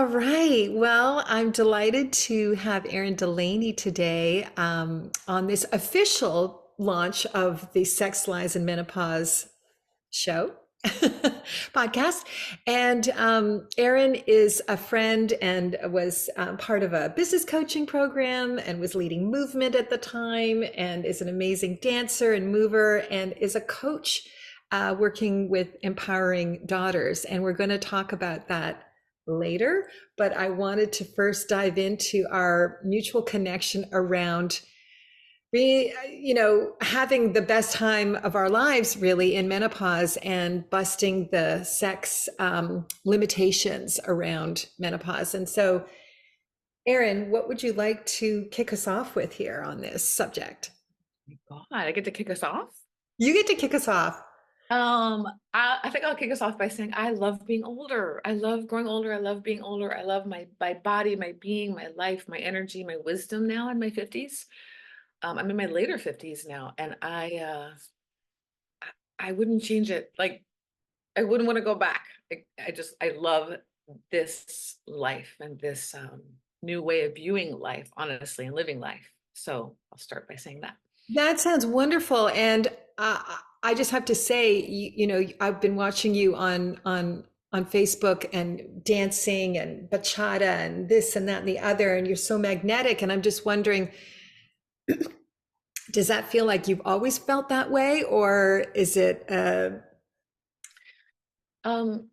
All right. Well, I'm delighted to have Erin Delaney today on this official launch of the Sex, Lies, and Menopause show podcast. And Erin is a friend and was part of a business coaching program and was leading movement at the time and is an amazing dancer and mover and is a coach working with empowering daughters. And we're going to talk about that later, but I wanted to first dive into our mutual connection around having the best time of our lives really in menopause and busting the sex limitations around menopause. And so, Erin, what would you like to kick us off with here on this subject? God, I get to kick us off. You get to kick us off. I think I'll kick us off by saying I love being older. I love growing older. I love being older. I love my body, my being, my life, my energy, my wisdom now in my 50s. I'm in my later 50s now, and I wouldn't change it. Like I wouldn't want to go back. I love this life and this new way of viewing life, honestly, and living life. So I'll start by saying that. That sounds wonderful. And I just have to say, I've been watching you on Facebook and dancing and bachata and this and that and the other, and you're so magnetic. And I'm just wondering, does that feel like you've always felt that way, or is it? Um,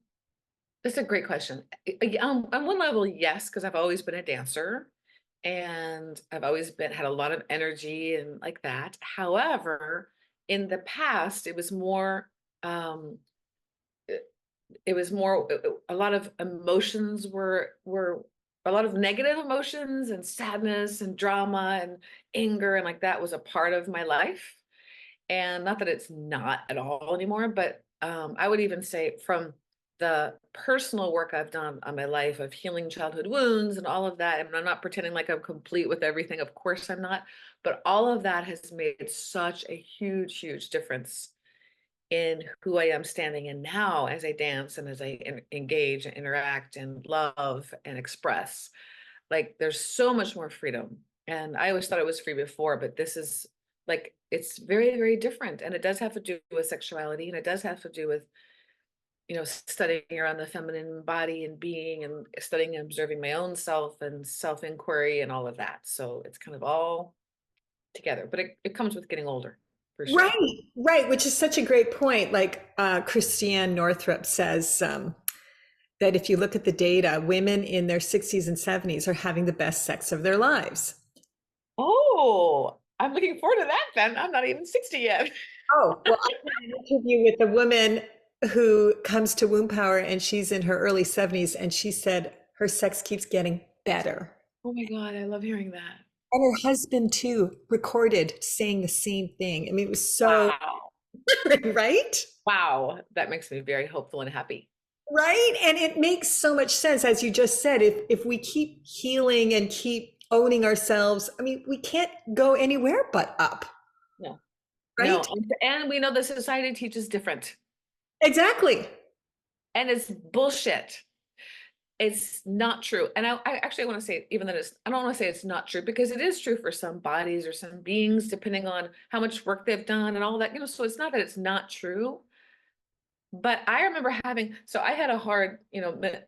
That's a great question. On one level, yes, because I've always been a dancer and I've always been had a lot of energy and like that. However, in the past, um, it, it was more a lot of emotions were a lot of negative emotions and sadness and drama and anger and like that was a part of my life. And not that it's not at all anymore, but I would even say from the personal work I've done on my life of healing childhood wounds and all of that, and I'm not pretending like I'm complete with everything. Of course I'm not, but all of that has made such a huge, huge difference in who I am standing in now as I dance and as I engage and interact and love and express. Like there's so much more freedom. And I always thought it was free before, but this is like it's very, very different. And it does have to do with sexuality and it does have to do with, studying around the feminine body and being and studying and observing my own self and self-inquiry and all of that. So it's kind of all together, but it comes with getting older for sure. Right, right, which is such a great point. Like Christiane Northrup says that if you look at the data, women in their 60s and 70s are having the best sex of their lives. Oh, I'm looking forward to that then. I'm not even 60 yet. Oh, well, I did an interview with a woman who comes to Womb Power and she's in her early 70s and she said her sex keeps getting better. Oh my God, I love hearing that. And her husband too recorded saying the same thing. I mean, it was so Wow. right? Wow. That makes me very hopeful and happy. Right? And it makes so much sense, as you just said, if we keep healing and keep owning ourselves, I mean, we can't go anywhere but up, No, no. right? And we know the society teaches different. Exactly. And it's bullshit. It's not true. And I actually want to say, even that I don't want to say it's not true because it is true for some bodies or some beings, depending on how much work they've done and all that, so it's not that it's not true. But I remember so I had a hard,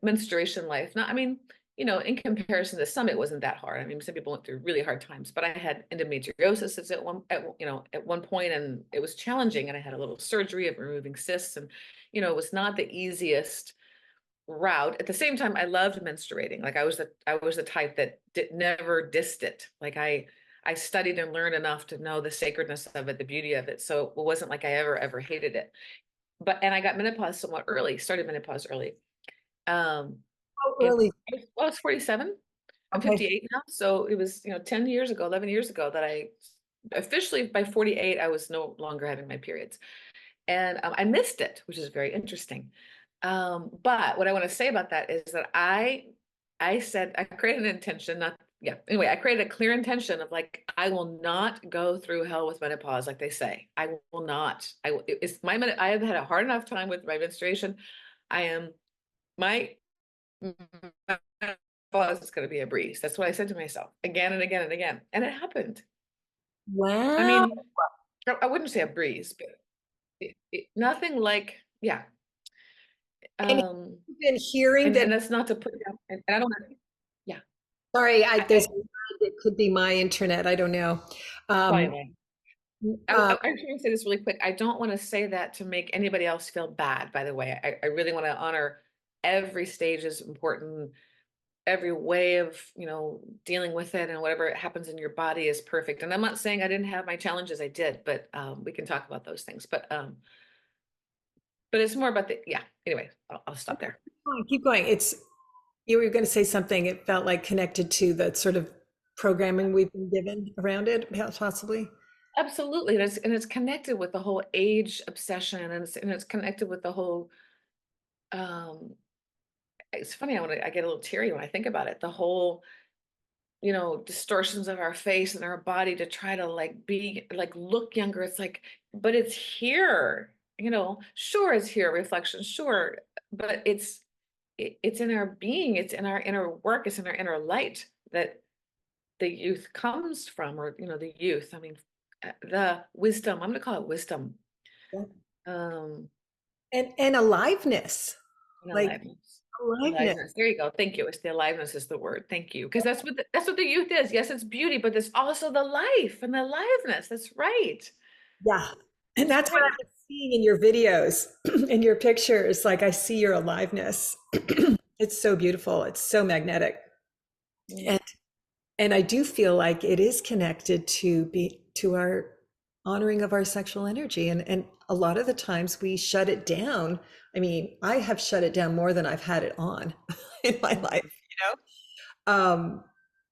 menstruation life. Not, I mean, in comparison to some, it wasn't that hard. I mean, some people went through really hard times, but I had endometriosis at one point, and it was challenging. And I had a little surgery of removing cysts, and it was not the easiest route. At the same time, I loved menstruating. Like I was the type that never dissed it. Like I studied and learned enough to know the sacredness of it, the beauty of it. So it wasn't like I ever hated it. And I got menopause somewhat early, started menopause early. Um, How in, early? well, it's 47. I'm Okay. 58 now. So it was, 10 years ago, 11 years ago that I officially by 48, I was no longer having my periods. And I missed it, which is very interesting. But what I want to say about that is that I said, I created an intention, not, yeah, anyway, I created a clear intention of like, I will not go through hell with menopause, like they say. I will not. It's I have had a hard enough time with my menstruation. I am, my is going to be a breeze. That's what I said to myself again and again and again. And it happened. I Wow. mean, I wouldn't say a breeze, but nothing like, yeah. And Um, you've been hearing that. and that's not to put down, and I don't want to, yeah. Sorry, I it could be my internet. I don't know. probably Um, am. uh, I'm trying to say this really quick. I don't want to say that to make anybody else feel bad, by the way. I really want to honor every stage is important. Every way of, dealing with it and whatever happens in your body is perfect. And I'm not saying I didn't have my challenges, I did, but we can talk about those things. But it's more about yeah. Anyway, I'll stop there. keep going. You were going to say something. It felt like connected to the sort of programming we've been given around it, possibly. Absolutely. And it's connected with the whole age obsession, and it's connected with the whole um it's funny, I get a little teary when I think about it. The whole, distortions of our face and our body to try to like be like look younger. It's like, but it's here, sure it's here, reflection, sure, but it's in our being, it's in our inner work, it's in our inner light that the youth comes from, or the youth, I mean, the wisdom, I'm gonna call it wisdom. Yeah. um And aliveness, and like aliveness. aliveness. Aliveness, there you go, thank you. It's the aliveness is the word, thank you, because that's what the youth is. Yes, it's beauty, but there's also the life and the aliveness. That's right. Yeah. And That's that's what right. I've been seeing in your videos, in your pictures. Like I see your aliveness. It's so beautiful. It's so magnetic. Mm, And and I do feel like it is connected to our honoring of our sexual energy. And a lot of the times we shut it down. I mean, I have shut it down more than I've had it on in my life, mm, Um,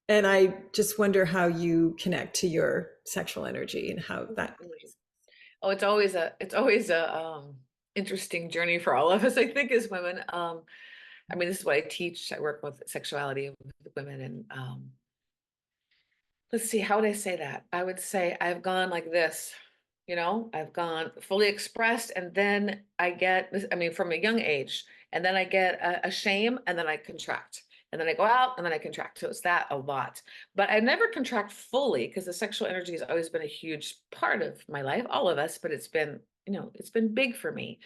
and I just wonder how you connect to your sexual energy and how mm, that mm. Oh, it's always a interesting journey for all of us, I think, as women. I mean, this is what I teach. I work with sexuality with women, and let's see, how would I say that? I would say I've gone like this, I've gone fully expressed, and then I get this, I mean, from a young age, and then I get a shame, and then I contract. And then I go out, and then I contract. So it's that a lot. But I never contract fully because the sexual energy has always been a huge part of my life, all of us, but it's been big for me.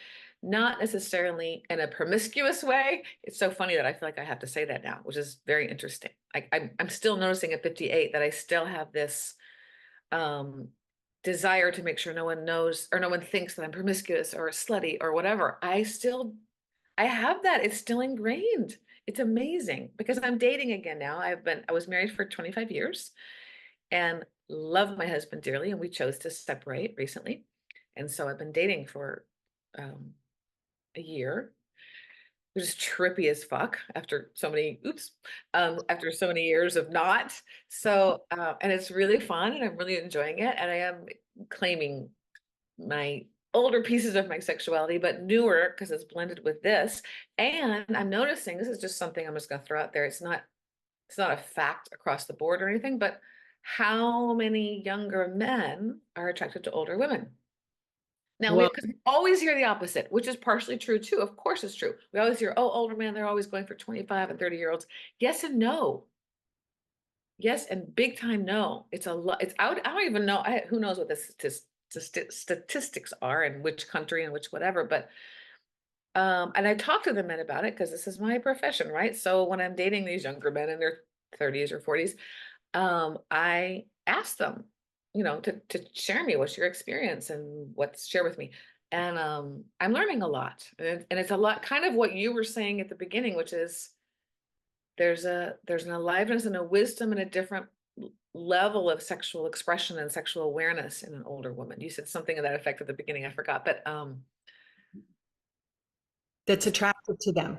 Not necessarily in a promiscuous way. It's so funny that I feel like I have to say that now, which is very interesting. I'm still noticing at 58 that I still have this um, desire to make sure no one knows or no one thinks that I'm promiscuous or slutty or whatever. I have that. It's still ingrained. It's amazing because I'm dating again now. I was married for 25 years and love my husband dearly, and we chose to separate recently. And so I've been dating for um, a year, which is trippy as fuck after so many years of not. So, and it's really fun and I'm really enjoying it. And I am claiming my older pieces of my sexuality, but newer because it's blended with this. And I'm noticing, this is just something I'm just going to throw out there. It's not a fact across the board or anything, but how many younger men are attracted to older women? Now well, because we always hear the opposite, which is partially true too. Of course it's true. We always hear, oh, older men, they're always going for 25 and 30-year-olds. Yes and no. Yes, and big time no. It's a lot. I don't even know. Who knows what the statistics are and which country and which whatever. But and I talk to the men about it because this is my profession, right? So when I'm dating these younger men in their 30s or 40s, I ask them, to share me what's your experience and what's share with me. And I'm learning a lot. And it's a lot kind of what you were saying at the beginning, which is there's an aliveness and a wisdom and a different level of sexual expression and sexual awareness in an older woman. You said something of that effect at the beginning, I forgot, but that's attractive to them,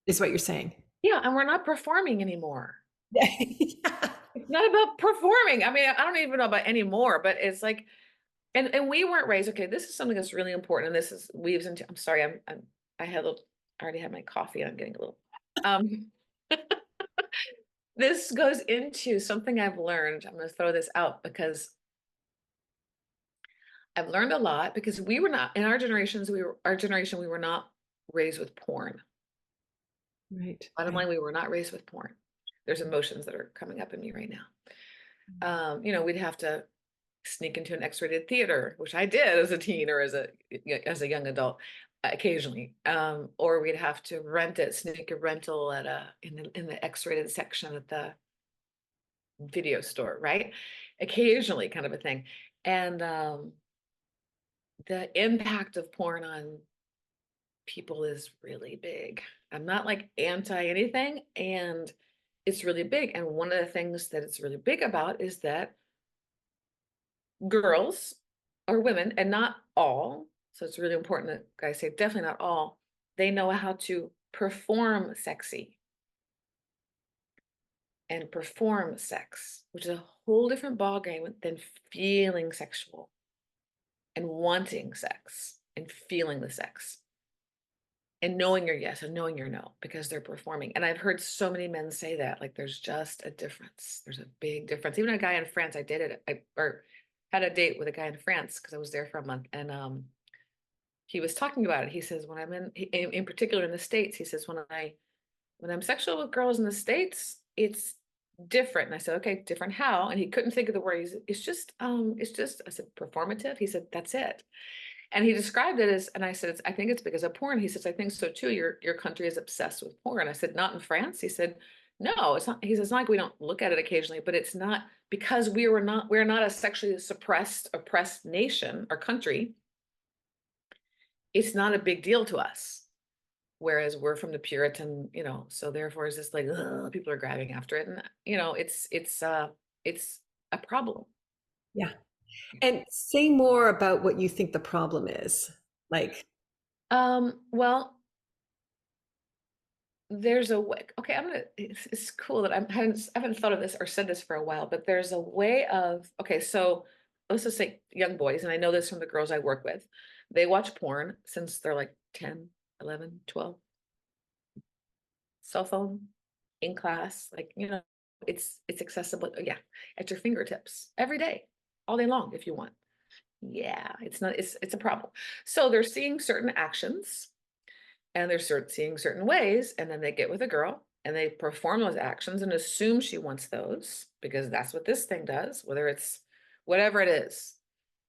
is what you're saying. yeah, and we're not performing anymore. Yeah. It's not about performing. I mean, I don't even know about anymore, but it's like, and we weren't raised. Okay, this is something that's really important, and this is weaves into. I'm sorry, I had a little, I already had my coffee, and I'm getting a little. Um, this goes into something I've learned. I'm going to throw this out because I've learned a lot because we were not in our generation we were not raised with porn. Right, Bottom right. line, we were not raised with porn. there's emotions that are coming up in me right now. You know, we'd have to sneak into an X-rated theater, which I did as a teen or as a young adult occasionally. Or we'd have to rent it, sneak a rental at in the X-rated section at the video store, right? Occasionally, kind of a thing. And the impact of porn on people is really big. I'm not like anti anything, and it's really big. And one of the things that it's really big about is that girls or women, and not all, so it's really important that I say definitely not all, they know how to perform sexy and perform sex, which is a whole different ballgame than feeling sexual and wanting sex and feeling the sex and knowing your yes and knowing your no because they're performing. And I've heard so many men say that, like, there's just a difference. There's a big difference. Even a guy in France, I dated, or had a date with a guy in France because I was there for a month. And he was talking about it. He says, when I'm in particular in the States, he says, when I'm sexual with girls in the States, it's different. And I said, okay, different how? And he couldn't think of the word. It's just, I said, performative. He said, that's it. And he described it as, and I said, I think it's because of porn. He says, I think so too. Your country is obsessed with porn. I said, not in France. He said, no, it's not. He says, it's not like we don't look at it occasionally, but it's not because we're not a sexually suppressed, oppressed nation or country. It's not a big deal to us. Whereas we're from the Puritan, you know, so therefore it's just like, ugh, people are grabbing after it. And, you know, it's a problem. Yeah. And say more about what you think the problem is. Like, Well, there's a way. Okay, it's cool that I haven't thought of this or said this for a while, but there's a way of, okay, so let's just say young boys, and I know this from the girls I work with. They watch porn since they're like 10, 11, 12. Cell phone, in class, like, you know, it's accessible, yeah, at your fingertips every day, all day long if you want. Yeah, it's a problem. So they're seeing certain actions and seeing certain ways, and then they get with a girl and they perform those actions and assume she wants those because that's what this thing does, whether it's whatever it is,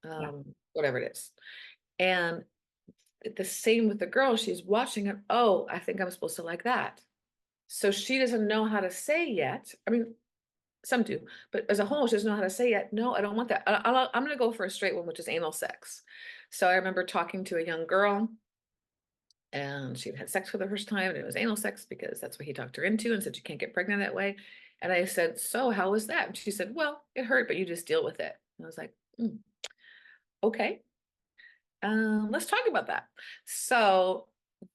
yeah, whatever it is. And the same with the girl, she's watching it. Oh, I think I'm supposed to like that. So she doesn't know how to say yet. I mean, some do, but as a whole, she doesn't know how to say yet. No, I don't want that. I'm going to go for a straight one, which is anal sex. So I remember talking to a young girl and she'd had sex for the first time and it was anal sex because that's what he talked her into and said, you can't get pregnant that way. And I said, so how was that? And she said, well, it hurt, but you just deal with it. And I was like, okay, let's talk about that. So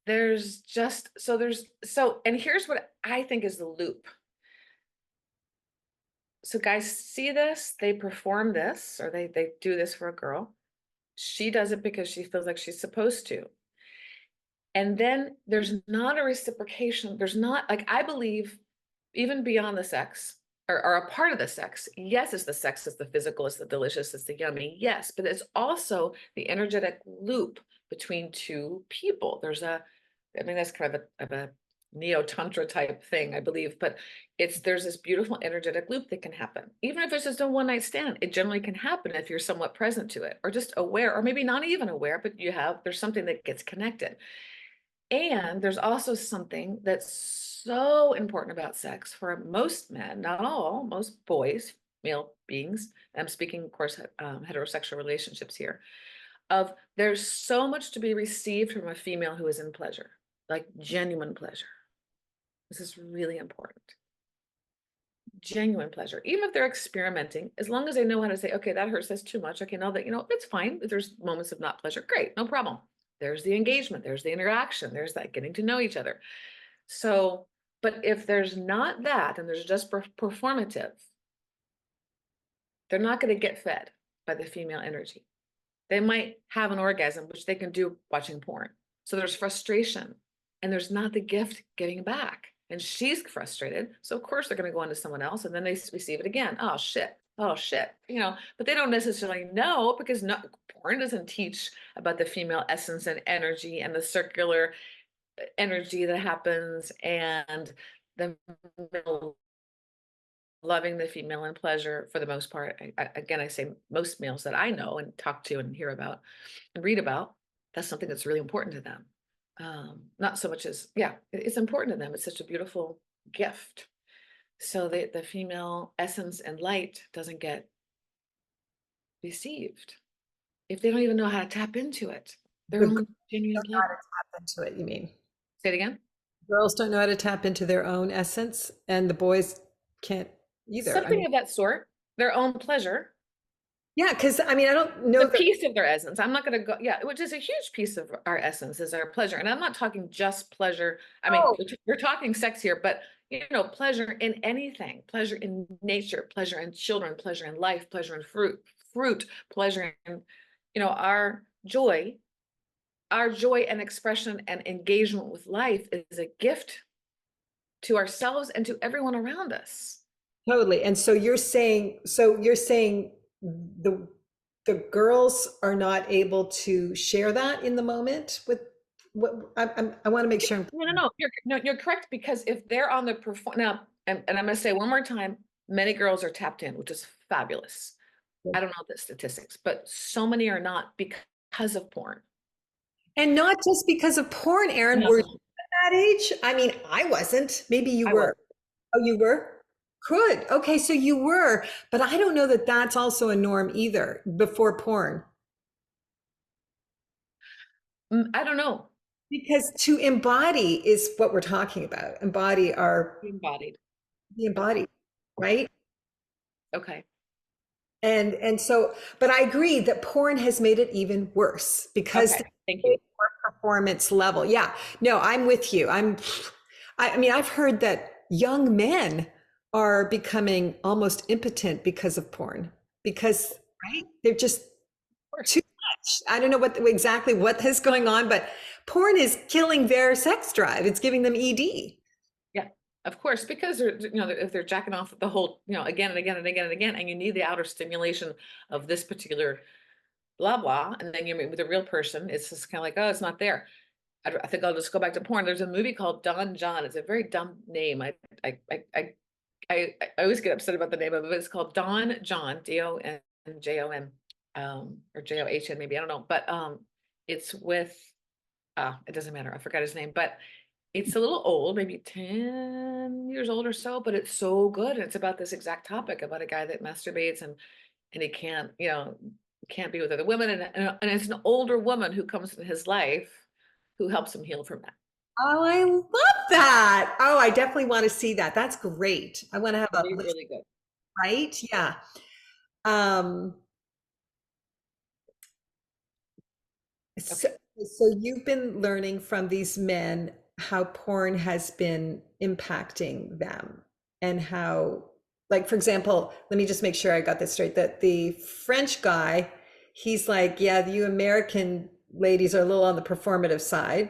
and here's what I think is the loop. So guys see this, they perform this, or they do this for a girl. She does it because she feels like she's supposed to. And then there's not a reciprocation. There's not, like, I believe even beyond the sex or a part of the sex. Yes, it's the sex, it's the physical, it's the delicious, it's the yummy. Yes, but it's also the energetic loop between two people. I mean, that's kind of a neo-tantra type thing, I believe, but there's this beautiful energetic loop that can happen. Even if it's just a one night stand, it generally can happen if you're somewhat present to it or just aware, or maybe not even aware, but there's something that gets connected. And there's also something that's so important about sex for most men, not all, most boys, male beings. I'm speaking, of course, heterosexual relationships here. Of there's so much to be received from a female who is in pleasure, like genuine pleasure. This is really important. Genuine pleasure, even if they're experimenting, as long as they know how to say, okay, that hurts, that's too much. Okay, no, that, it's fine. If there's moments of not pleasure, great, no problem. There's the engagement, there's the interaction, there's that getting to know each other. So, but if there's not that and there's just performative, they're not going to get fed by the female energy. They might have an orgasm, which they can do watching porn. So there's frustration and there's not the gift getting back. And she's frustrated. So of course they're going to go on to someone else and then they receive it again. Oh shit. Oh shit. But they don't necessarily know because porn doesn't teach about the female essence and energy and the circular energy that happens and the loving the female in pleasure for the most part. Again, I say most males that I know and talk to and hear about and read about, that's something that's really important to them. Not so much as, yeah, it's important to them. It's such a beautiful gift. So the female essence and light doesn't get deceived if they don't even know how to tap into it, their The girls own genuine don't know how pleasure. to tap into it, you mean? Say it again. Girls don't know how to tap into their own essence, and the boys can't either. I Something mean, of that sort, their own pleasure, yeah, because I mean, I don't the know that. piece of their essence. I'm not going to go, yeah, which is a huge piece of our essence is our pleasure. And I'm not talking just pleasure. I mean, Oh, we're talking sex here, but pleasure in anything, pleasure in nature, pleasure in children, pleasure in life, pleasure in fruit, pleasure in, our joy and expression and engagement with life is a gift to ourselves and to everyone around us. totally. And so you're saying the the girls are not able to share that in the moment with what I want to make sure. No, no, no. You're correct because if they're on the perform now, and I'm going to say one more time, many girls are tapped in, which is fabulous. I don't know the statistics, but so many are not because of porn. And not just because of porn, Aaron. Not Were you so much. at that age? I mean, I wasn't. Maybe you I was. were. Oh, you were? Good. Okay, so you were, but I don't know that that's also a norm either before porn. I don't know. Because to embody is what we're talking about. Embody our Embodied. the Okay. embody, right? Okay. And so, but I agree that porn has made it even worse because Okay. Thank you. performance level. Yeah, no, I'm with you. I mean, I've heard that young men are becoming almost impotent because of porn because, right? They're just Of course. too much. I don't know exactly what is going on, but porn is killing their sex drive. It's giving them ED. Yeah. Of course, because if they're jacking off the whole, again and again and again and again, and you need the outer stimulation of this particular blah blah, and then you meet with a real person, it's just kind of like, oh, it's not there. I think I'll just go back to porn. There's a movie called Don John. It's a very dumb name. I I I always get upset about the name of it. It's called Don John, Donjon, or John maybe. I don't know, but it's with it doesn't matter. I forgot his name, but it's a little old, maybe 10 years old or so, but it's so good. It's about this exact topic about a guy that masturbates and he can't be with other women, and it's an older woman who comes into his life who helps him heal from that. Oh, I love that. Oh, I definitely want to see that. That's great. I want to have a Really, list, really good. right? Yeah. Um, so, Okay. so you've been learning from these men how porn has been impacting them and how, like, for example, let me just make sure I got this straight, that the French guy, he's like, yeah, you American ladies are a little on the performative side,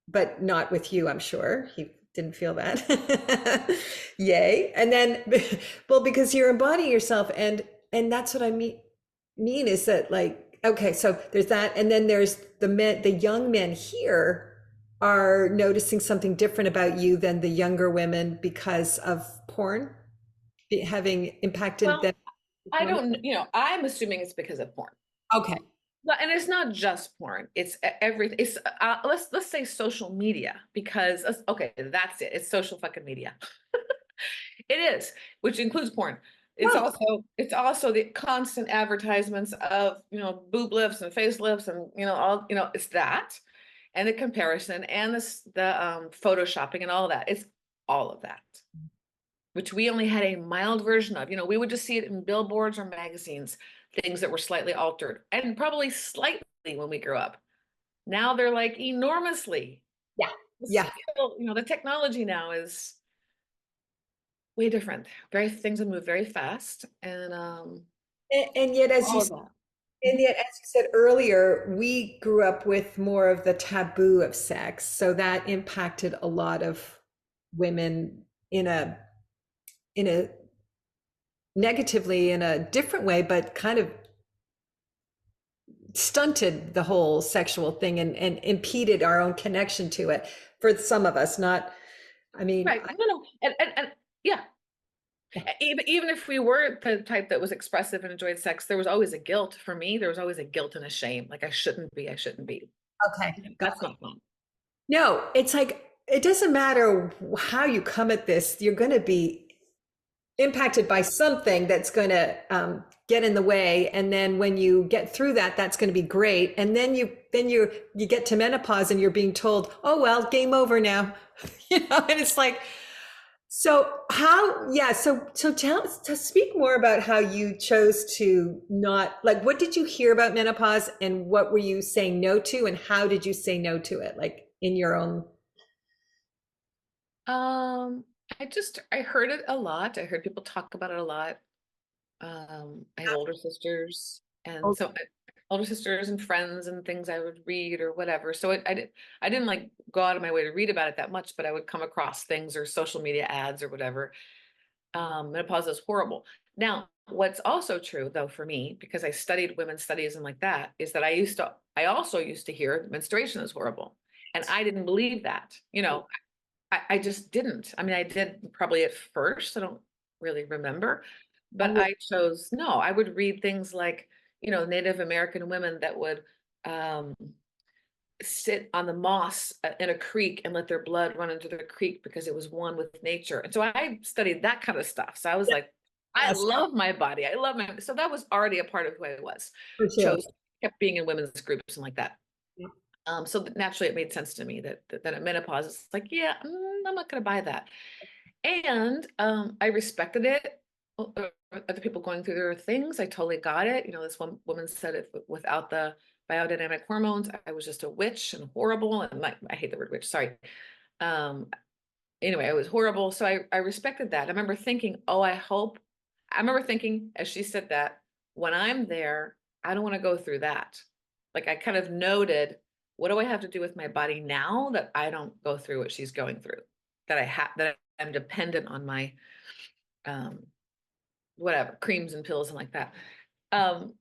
but not with you, I'm sure. He didn't feel that. Yay. And then, well, because you're embodying yourself, and that's what I mean is that, like, okay, so there's that, and then there's the young men here are noticing something different about you than the younger women because of porn having impacted Well, them. I don't, I'm assuming it's because of porn. Okay. Well, and it's not just porn. It's everything. It's let's say social media because okay, that's it. It's social fucking media. It is, which includes porn. It's Oh, also the constant advertisements of boob lifts and facelifts and all it's that, and the comparison and the photoshopping and all of that. It's all of that, which we only had a mild version of. We would just see it in billboards or magazines, things that were slightly altered and probably slightly when we grew up. Now they're like enormously. yeah. The Yeah. skill, the technology now is way different. Very things have moved very fast, and And yet, as you all of that. And Mhm. yet, as you said earlier, we grew up with more of the taboo of sex. So that impacted a lot of women in a negatively in a different way, but kind of stunted the whole sexual thing and impeded our own connection to it for some of us. Not, I mean, Right. No, no. And yeah. Even if we were the type that was expressive and enjoyed sex, there was always a guilt for me. There was always a guilt and a shame. Like I shouldn't be, I shouldn't be. Okay. That's not fun. No, it's like it doesn't matter how you come at this, you're going to be impacted by something that's going to get in the way. And then when you get through that, that's going to be great. And then you get to menopause and you're being told, oh well, game over now. And it's like, so how, yeah, so to speak more about how you chose to not, like, what did you hear about menopause and what were you saying no to and how did you say no to it? Like in your own. Um, I heard it a lot. I heard people talk about it a lot. I have older sisters, and so older sisters and friends and things I would read or whatever. So I didn't like go out of my way to read about it that much, but I would come across things or social media ads or whatever. Menopause is horrible. Now, what's also true though for me, because I studied women's studies and like that, is that I also used to hear menstruation is horrible, and I didn't believe that. I just didn't. I mean, I did probably at first. I don't really remember, but I chose no. I would read things like, Native American women that would um, sit on the moss in a creek and let their blood run into the creek because it was one with nature. And so I studied that kind of stuff. So I was like, I Yes, love my body. I love so that was already a part of who I was. for sure. Chose kept being in women's groups and like that. So naturally, it made sense to me that at menopause, it's like, yeah, I'm not going to buy that. And I respected it. Other people going through their things, I totally got it. This one woman said it without the biodynamic hormones, I was just a witch and horrible. And I hate the word witch, sorry. Um, anyway, it was horrible. So I respected that. I remember thinking as she said that, when I'm there, I don't want to go through that. Like I kind of noted, what do I have to do with my body now that I don't go through what she's going through? That I'm dependent on my um whatever, creams and pills and like that. And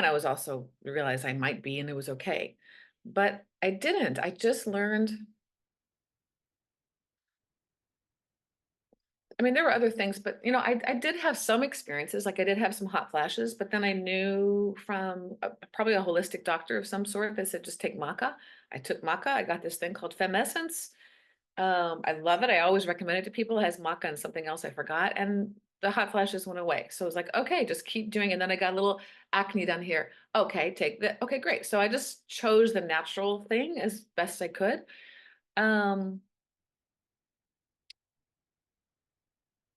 I was also realized I might be and it was okay. But I didn't. I just learned. I mean, there were other things, but I did have some experiences. Like I did have some hot flashes, but then I knew from probably a holistic doctor of some sort that said just take maca. I took maca. I got this thing called Femessence. I love it. I always recommend it to people. It has maca and something else I forgot, and the hot flashes went away. So I was like, okay, just keep doing it. And then I got a little acne down here. Okay, take that. Okay, great. So I just chose the natural thing as best I could. Um,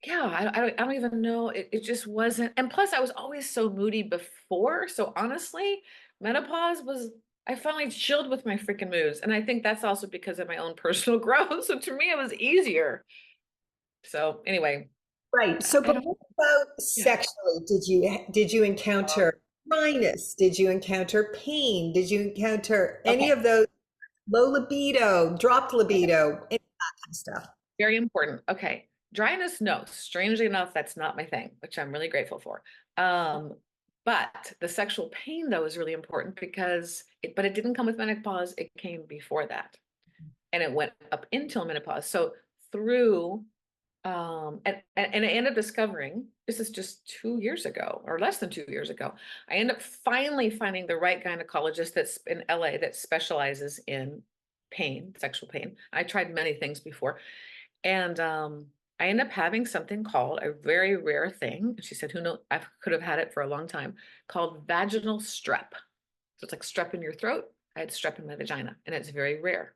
yeah, I don't even know. It just wasn't. And plus, I was always so moody before. So honestly, menopause was. I finally chilled with my freaking moods, and I think that's also because of my own personal growth. So to me, it was easier. So anyway, Right. So, I but don't. what about Yeah. sexually? Did you encounter dryness? Did you encounter pain? Did you encounter any Okay. of those low libido, dropped Okay. libido, any of that kind of stuff? Very important. Okay. Dryness, no. Strangely enough, that's not my thing, which I'm really grateful for. Um, but the sexual pain, though, is really important because but it didn't come with menopause. It came before that. And it went up until menopause. So through and I ended up discovering this is just 2 years ago or less than 2 years ago. I ended up finally finding the right gynecologist that's in LA that specializes in pain, sexual pain. I tried many things before, and I ended up having something called a very rare thing. She said, "Who knows? I could have had it for a long time." Called vaginal strep. So it's like strep in your throat. I had strep in my vagina, and it's very rare.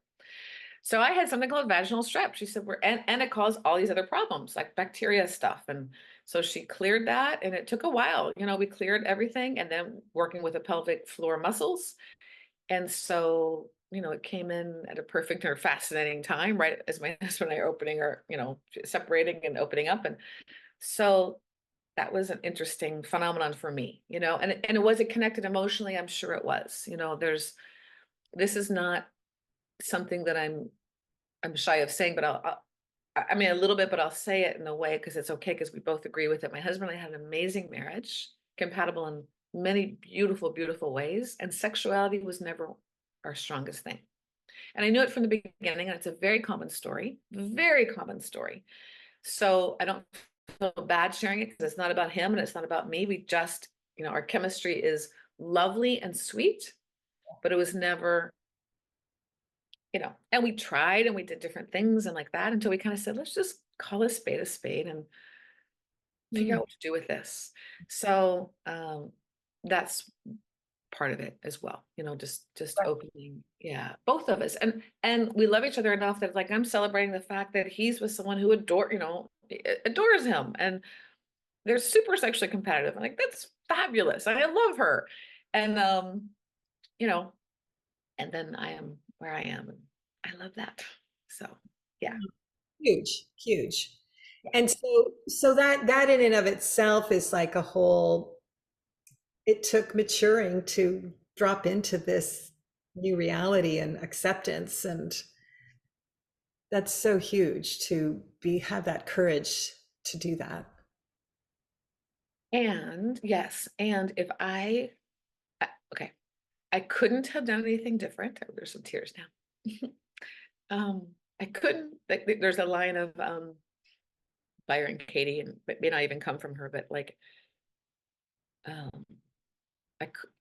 So I had something called vaginal strep. She said, and it caused all these other problems like bacteria stuff. And so she cleared that and it took a while. We cleared everything and then working with the pelvic floor muscles. And so, it came in at a perfect or fascinating time, right as my husband and I are opening or, separating and opening up. And so that was an interesting phenomenon for me, and was it connected emotionally? I'm sure it was. This is not something that I'm shy of saying, but I mean, a little bit, but I'll say it in a way because it's okay because we both agree with it. My husband and I had an amazing marriage, compatible in many beautiful, beautiful ways, and sexuality was never our strongest thing. And I knew it from the beginning, and it's a very common story, very common story. So I don't feel bad sharing it because it's not about him and it's not about me. We just, our chemistry is lovely and sweet, but it was never, and we tried and we did different things and like that until we kind of said, let's just call a spade and figure out Mm. what to do with this. So that's part of it as well, just Right. opening, yeah, both of us. And we love each other enough that like I'm celebrating the fact that he's with someone who adores him and they're super sexually competitive. I'm like, that's fabulous. I love her. And you know, and then I am where I am and I love that. So yeah. Huge, huge. Yeah. And so that in and of itself is like a whole, it took maturing to drop into this new reality and acceptance. And that's so huge to have that courage to do that. And yes, and if okay, I couldn't have done anything different. Oh, there's some tears now. I couldn't, like, there's a line of Byron Katie, and it may not even come from her, but like, um,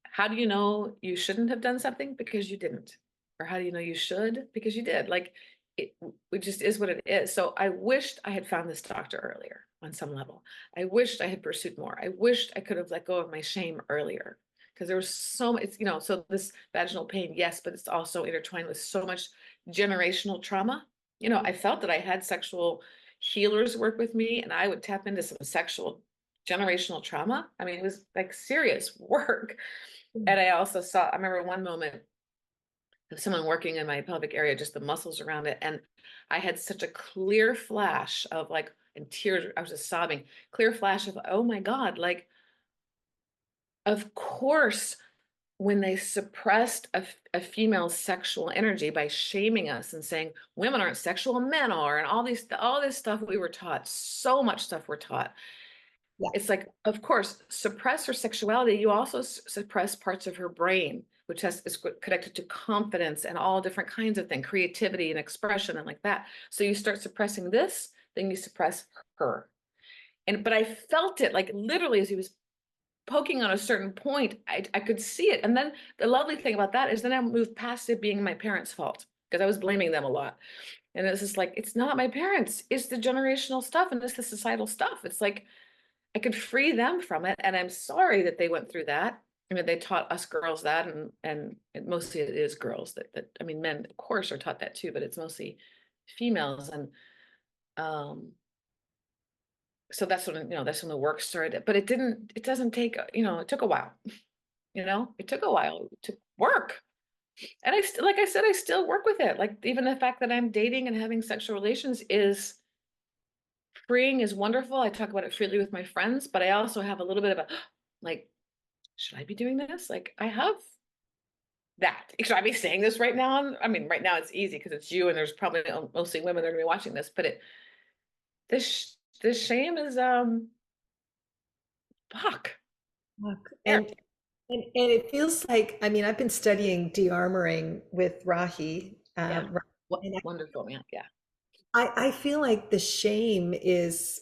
how do you know you shouldn't have done something? Because you didn't. Or how do you know you should? Because you did. Like, it just is what it is. So I wished I had found this doctor earlier on some level. I wished I had pursued more. I wished I could have let go of my shame earlier. Because there was so much, so this vaginal pain, yes, but it's also intertwined with so much generational trauma. I felt that I had sexual healers work with me and I would tap into some sexual generational trauma. I mean, it was like serious work. And I remember one moment of someone working in my pelvic area, just the muscles around it. And I had such a clear flash of like, and tears, I was just sobbing, clear flash of, oh my God, like, of course, when they suppressed a female's sexual energy by shaming us and saying women aren't sexual, men are, and all this stuff we were taught, so much stuff we're taught. Yeah. It's like, of course, suppress her sexuality. You also suppress parts of her brain, which is connected to confidence and all different kinds of things, creativity and expression and like that. So you start suppressing this, then you suppress her. But I felt it like literally as he was poking on a certain point, I could see it. And then the lovely thing about that is then I moved past it being my parents' fault because I was blaming them a lot. And it's just like, it's not my parents, it's the generational stuff and it's the societal stuff. It's like, I could free them from it. And I'm sorry that they went through that. I mean, they taught us girls that, and mostly it is girls I mean, men, of course, are taught that too, but it's mostly females. And um, so that's when the work started. But it doesn't take, it took a while, it took a while to work. And like I said, I still work with it. Like even the fact that I'm dating and having sexual relations is freeing, is wonderful. I talk about it freely with my friends, but I also have a little bit of a like, should I be doing this? Like I have that. Should I be saying this right now? I mean, right now it's easy because it's you and there's probably mostly women that are gonna be watching this, but this shame is fuck. Look, There. and it feels like, I mean, I've been studying de-armoring with Rahi, Yeah. and Wonderful, man. Yeah. I feel like the shame is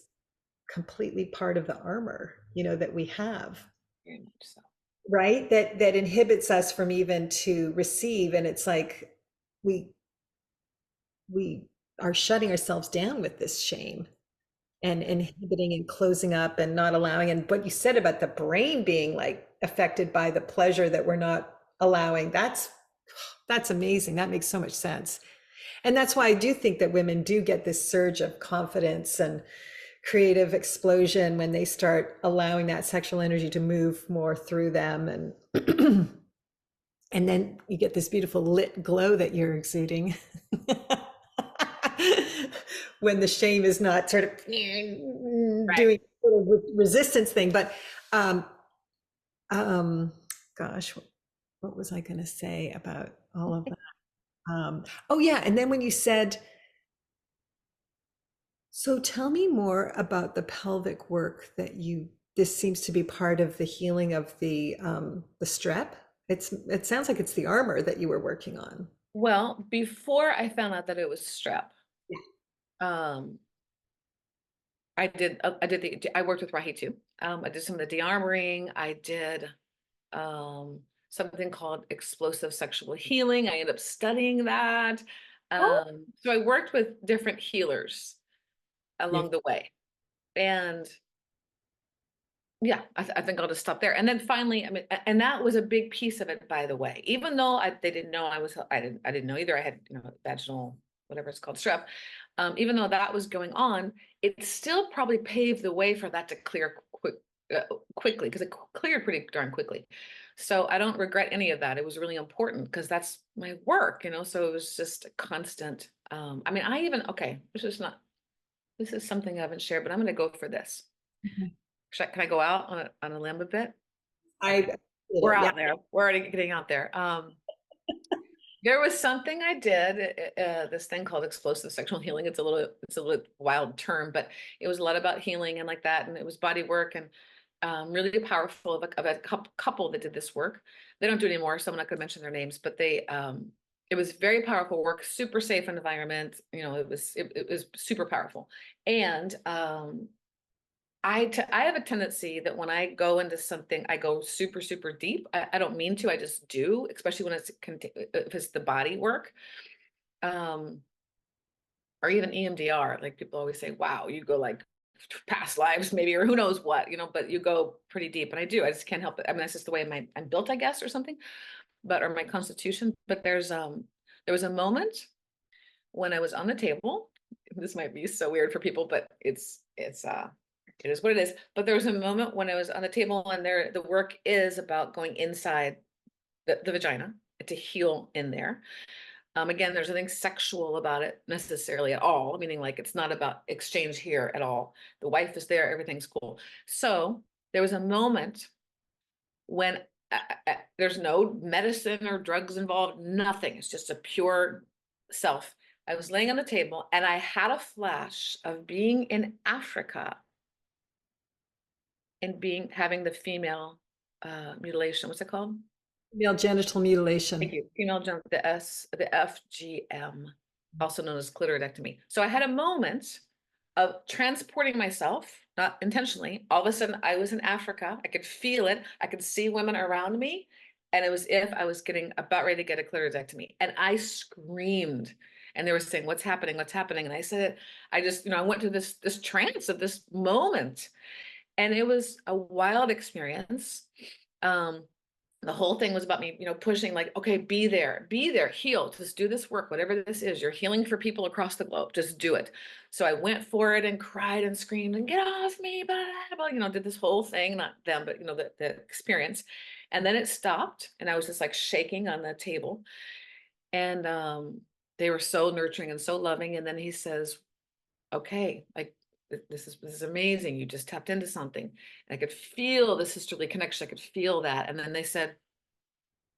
completely part of the armor, that we have, Very much so. right? That inhibits us from even to receive. And it's like we we are shutting ourselves down with this shame and inhibiting and closing up and not allowing. And what you said about the brain being like affected by the pleasure that we're not allowing, that's amazing. That makes so much sense. And that's why I do think that women do get this surge of confidence and creative explosion when they start allowing that sexual energy to move more through them. And and then you get this beautiful lit glow that you're exuding. When the shame is not sort of Right. doing a little resistance thing. But um um gosh, what was I going to say about all of that? Oh yeah, and then when you said, so tell me more about the pelvic work that this seems to be part of the healing of the strep. It sounds like it's the armor that you were working on. Well, before I found out that it was strep, um, I worked with Rahi too. I did some of the de-armoring. I did something called explosive sexual healing. I ended up studying that. Oh, So I worked with different healers yeah. along the way. And yeah, I think I'll just stop there. And then finally, I mean, and that was a big piece of it, by the way. Even though they didn't know I didn't know either. I had, vaginal, whatever it's called, strep. Even though that was going on, it still probably paved the way for that to clear quickly, because it cleared pretty darn quickly. So I don't regret any of that. It was really important because that's my work. So it was just a constant. I mean, okay, this is something I haven't shared, but I'm going to go for this. Mhm. Can I go out on a limb a bit? Okay. I, We're yeah. out there. We're already getting out there. There was something I did, this thing called explosive sexual healing. It's a little wild term, but it was a lot about healing and like that, and it was body work and really powerful of a couple that did this work. They don't do it anymore, so I'm not going to mention their names, but it was very powerful work, super safe environment. It was super powerful, and I have a tendency that when I go into something, I go super, super deep. I don't mean to, I just do, especially when if it's the body work, um, or even EMDR. Like people always say, wow, you go like past lives maybe, or who knows what, but you go pretty deep. And I do, I just can't help it. I mean, that's just the way I'm built, I guess, or something, or my constitution. But there was a moment when I was on the table. This might be so weird for people, but it is what it is. But there was a moment when I was on the table, and the work is about going inside the vagina to heal in there. Again, there's nothing sexual about it necessarily at all, meaning like it's not about exchange here at all. The wife is there, everything's cool. So there was a moment when there's no medicine or drugs involved, nothing. It's just a pure self. I was laying on the table and I had a flash of being in Africa and having the female mutilation. What's it called? Male genital mutilation. Thank you. The FGM, also known as clitoridectomy. So I had a moment of transporting myself, not intentionally. All of a sudden, I was in Africa. I could feel it. I could see women around me. And it was if I was getting about ready to get a clitoridectomy. And I screamed. And they were saying, "What's happening? What's happening?" And I said, I just, I went to this trance of this moment. And it was a wild experience. Um, the whole thing was about me, pushing like, okay, be there, heal, just do this work, whatever this is. You're healing for people across the globe. Just do it. So I went for it and cried and screamed and get off me, blah, blah, blah, did this whole thing, not them, but the experience. And then it stopped and I was just like shaking on the table. And they were so nurturing and so loving. And then he says, okay, like this is amazing. You just tapped into something. And I could feel the sisterly connection. I could feel that. And then they said,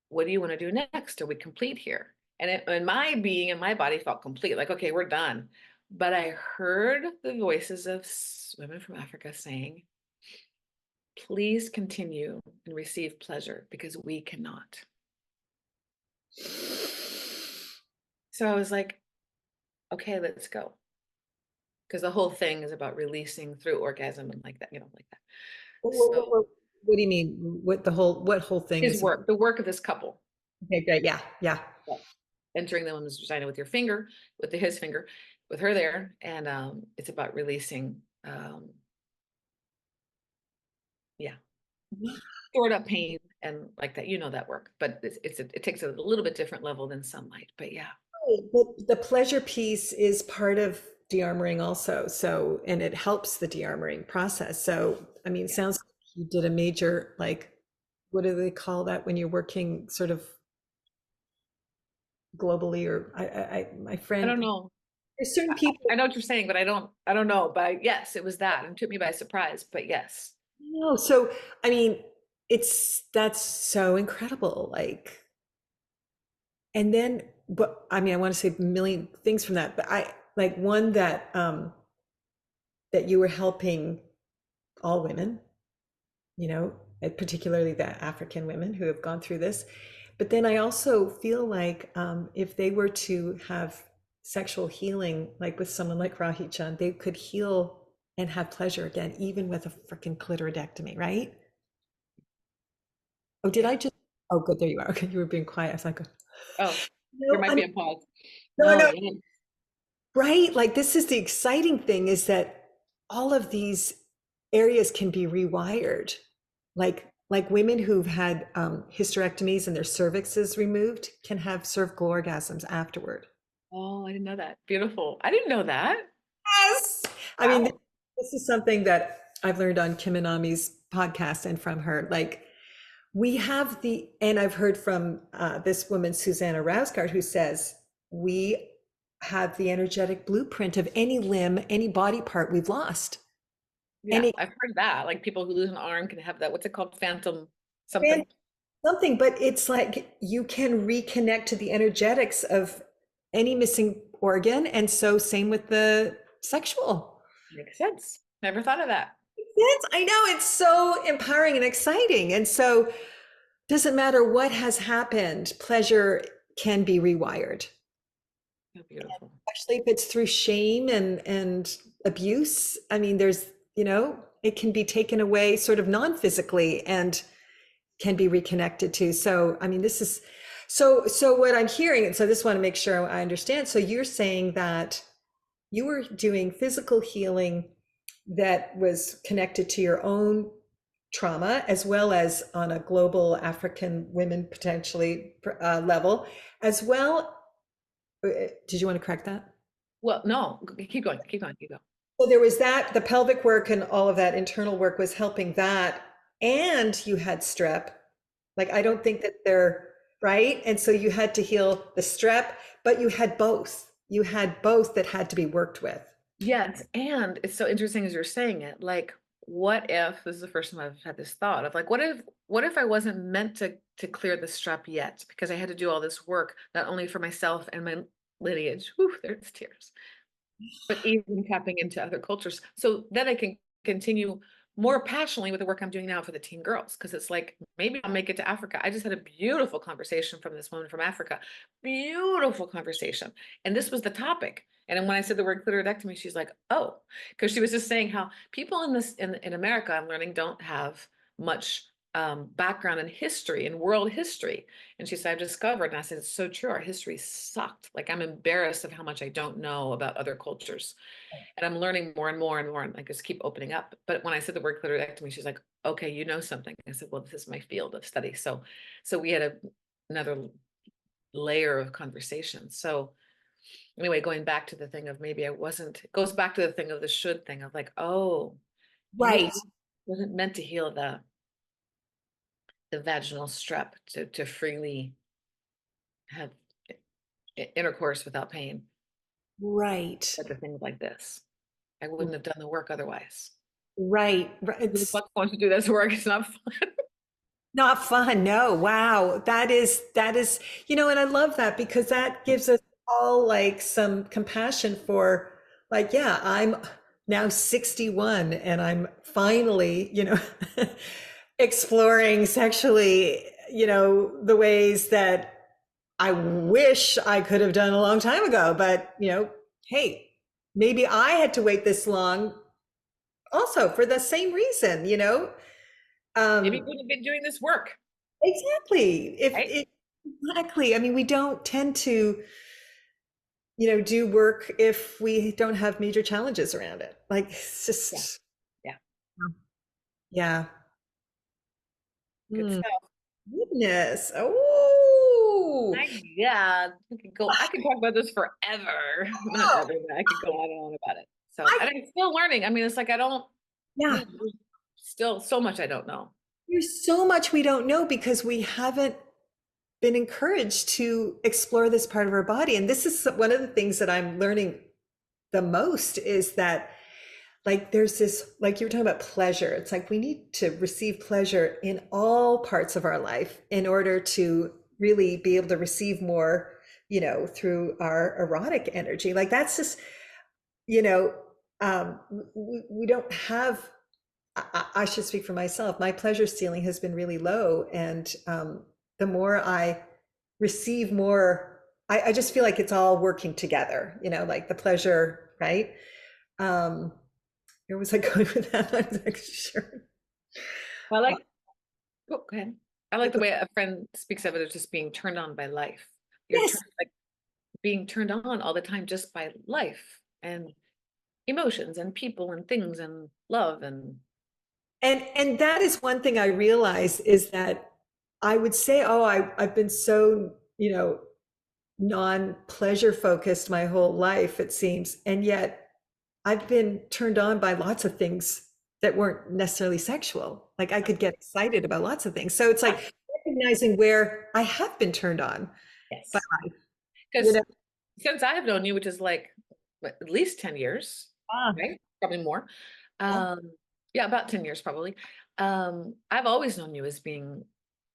what do you want to do next? Are we complete here? And my being and my body felt complete, like, okay, we're done. But I heard the voices of women from Africa saying, please continue and receive pleasure because we cannot. So I was like, okay, let's go. Because the whole thing is about releasing through orgasm and like that, like that. So What do you mean? What whole thing his is about? work, the work of this couple, Okay, great. Yeah, yeah. yeah, entering the woman's vagina with your finger, his finger, with her there, and it's about releasing, yeah, stored up pain and like that. That work, but it takes a little bit different level than sunlight. But yeah, But the pleasure piece is part of de-armoring also. So, and it helps the de-armoring process. So, I mean, it yeah. sounds like you did a major, like, what do they call that when you're working sort of globally? Or my I friend, don't know. there's certain I people. know what you're saying, but I don't know. But yes, it was that, and it took me by surprise. But yes, No, so I mean, that's so incredible. Like, and then, but I mean, I want to say a million things from that, but I like one that you were helping all women, particularly the African women who have gone through this. But then I also feel like if they were to have sexual healing, like with someone like Rahi Chan, they could heal. and have pleasure again, even with a freaking clitoridectomy, right? Oh, did Yeah. I just? Oh, good. There you are. Okay, you were being quiet. I was like, Oh, there no, might I be mean, a pause. no, No, no, yeah. right? Like this is the exciting thing is that all of these areas can be rewired. Like women who've had hysterectomies and their cervixes removed can have cervical orgasms afterward. Oh, I didn't know that. Beautiful. I didn't know that. Yes. I mean, Wow. this is something that I've learned on Kim Anami's podcast and from her. Like we have and I've heard from this woman, Susanna Rousgaard, who says we have the energetic blueprint of any limb, any body part we've lost. Yeah, Any I've heard that. Like people who lose an arm can have that. What's it called? Phantom man, something. something, but it's like you can reconnect to the energetics of any missing organ. And so same with the sexual. Makes sense. Never thought of that. Yes, I know it's so empowering and exciting. And so doesn't matter what has happened, pleasure can be rewired, Oh, beautiful. especially if it's through shame and abuse. I mean, it can be taken away sort of non-physically and can be reconnected to. So, I mean, this is so what I'm hearing, and so this want to make sure I understand. So you're saying that you were doing physical healing that was connected to your own trauma, as well as on a global African women potentially level, as well. Did you want to correct that? Well, no, keep going, keep going, keep going. So there was that, the pelvic work and all of that internal work was helping that. And you had strep. Like, I don't think that they're right. And so you had to heal the strep, but you had both. You had both that had to be worked with. Yes, and it's so interesting as you're saying it. Like, what if this is the first time I've had this thought of like, what if I wasn't meant to clear the strep yet because I had to do all this work not only for myself and my lineage. Whew, there's tears. But even tapping into other cultures. So then I can continue more passionately with the work I'm doing now for the teen girls. Cause it's like, maybe I'll make it to Africa. I just had a beautiful conversation from this woman from Africa. Beautiful conversation. And this was the topic. And then when I said the word clitoridectomy, she's like, oh, because she was just saying how people in America, I'm learning, don't have much background in history, in world history. And she said, I've discovered, and I said, it's so true. Our history sucked. Like I'm embarrassed of how much I don't know about other cultures. And I'm learning more and more and more, and I just keep opening up. But when I said the word clitoridectomy, she's like, okay, you know something. I said, well, this is my field of study. So we had another layer of conversation. So anyway, going back to the thing of maybe I wasn't, it goes back to the thing of the should thing of like, oh, maybe I Right. wasn't meant to heal the vaginal strep to freely have intercourse without pain, Right. but the things like this. I wouldn't have done the work otherwise. Right. Right. Who the It's fuck wants to do this work? It's not fun. not fun. No. Wow. That is, and I love that because that gives us all like some compassion for like, yeah, I'm now 61 and I'm finally, exploring sexually, the ways that I wish I could have done a long time ago. But, hey, maybe I had to wait this long also for the same reason, Maybe you Um, wouldn't have been doing this work, exactly. If right? it, exactly. I mean, we don't tend to, do work if we don't have major challenges around it. Like it's Yeah, just, yeah. yeah. Good Hmm. stuff. Goodness. Oh, My God, I could talk about this forever. Not ever, but I could go on and on about it. So, I, and I'm still learning. I mean, it's like I don't, yeah. there's still so much I don't know. There's so much we don't know because we haven't been encouraged to explore this part of our body. And this is one of the things that I'm learning the most is that like there's this, like you were talking about pleasure. It's like we need to receive pleasure in all parts of our life in order to really be able to receive more, through our erotic energy. Like that's just, you know, we don't have, I should speak for myself. My pleasure ceiling has been really low. And the more I receive more, I just feel like it's all working together, like the pleasure, right? Um, Where was I going with that? I'm not sure. I Uh, like, oh, go ahead. I like the way a friend speaks of it as just being turned on by life. You're yes, turned like being turned on all the time just by life and emotions and people and things and love and and that is one thing I realize is that I would say, oh, I've been so, non-pleasure focused my whole life, it seems. And yet I've been turned on by lots of things that weren't necessarily sexual. Like I could get excited about lots of things. So it's like recognizing where I have been turned on by yes. life, you Because know. since I have known you, which is like what, at least 10 years, Ah, right? Probably more. yeah. Um, yeah, about 10 years probably. I've always known you as being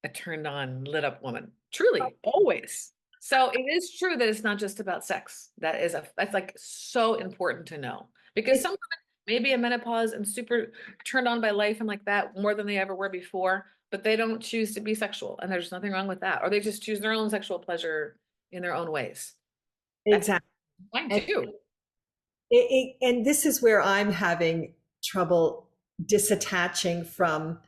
a turned on, lit up woman. Truly, always. So it is true that it's not just about sex. That's like so important to know. Because It's some women may be in menopause and super turned on by life and like that more than they ever were before, but they don't choose to be sexual. And there's nothing wrong with that. Or they just choose their own sexual pleasure in their own ways. That's exactly. fine And too. and this is where I'm having trouble disattaching from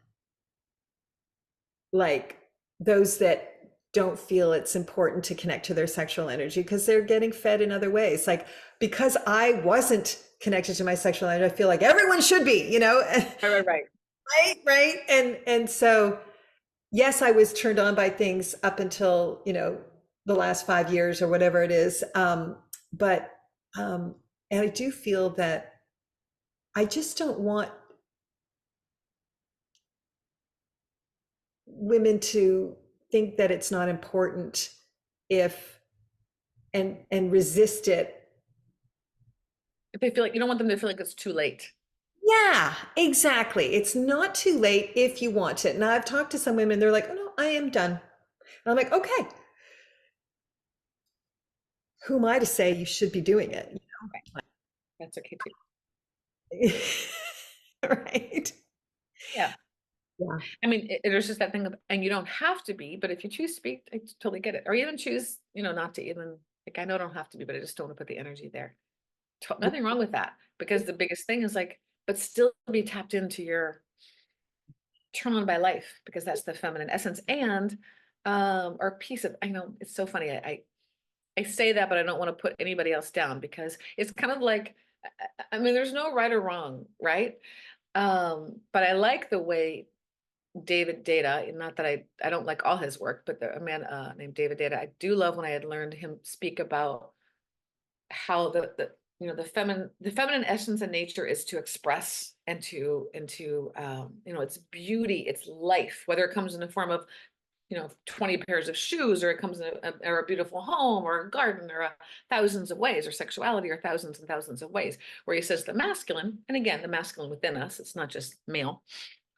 like those that don't feel it's important to connect to their sexual energy because they're getting fed in other ways. Like because I wasn't connected to my sexual energy, I feel like everyone should be, Right, right, right. right, right. And so yes, I was turned on by things up until, the last 5 years or whatever it is. But um, and I do feel that I just don't want women to think that it's not important if and resist it. If they feel like you don't want them to feel like it's too late. Yeah, exactly. It's not too late if you want it. Now I've talked to some women, they're like, oh no, I am done. And I'm like, okay, who am I to say you should be doing it? Right. That's okay too. Right. Yeah. Yeah. I mean, there's just that thing of, and you don't have to be, but if you choose to be, I totally get it. Or even choose, not to even, like, I know I don't have to be, but I just don't want to put the energy there. Nothing wrong with that. Because the biggest thing is like, but still be tapped into your turn on by life, because that's the feminine essence. And, or piece of, I know it's so funny. I say that, but I don't want to put anybody else down because it's kind of like, I mean, there's no right or wrong, right? But I like the way David Data, and not that I don't like all his work, but a man named David Data, I do love when I had learned him speak about how the feminine essence of nature is to express and to it's beauty, it's life, whether it comes in the form of 20 pairs of shoes, or it comes in or a beautiful home or a garden, or thousands of ways, or sexuality, or thousands and thousands of ways, where he says the masculine, and again, the masculine within us, it's not just male.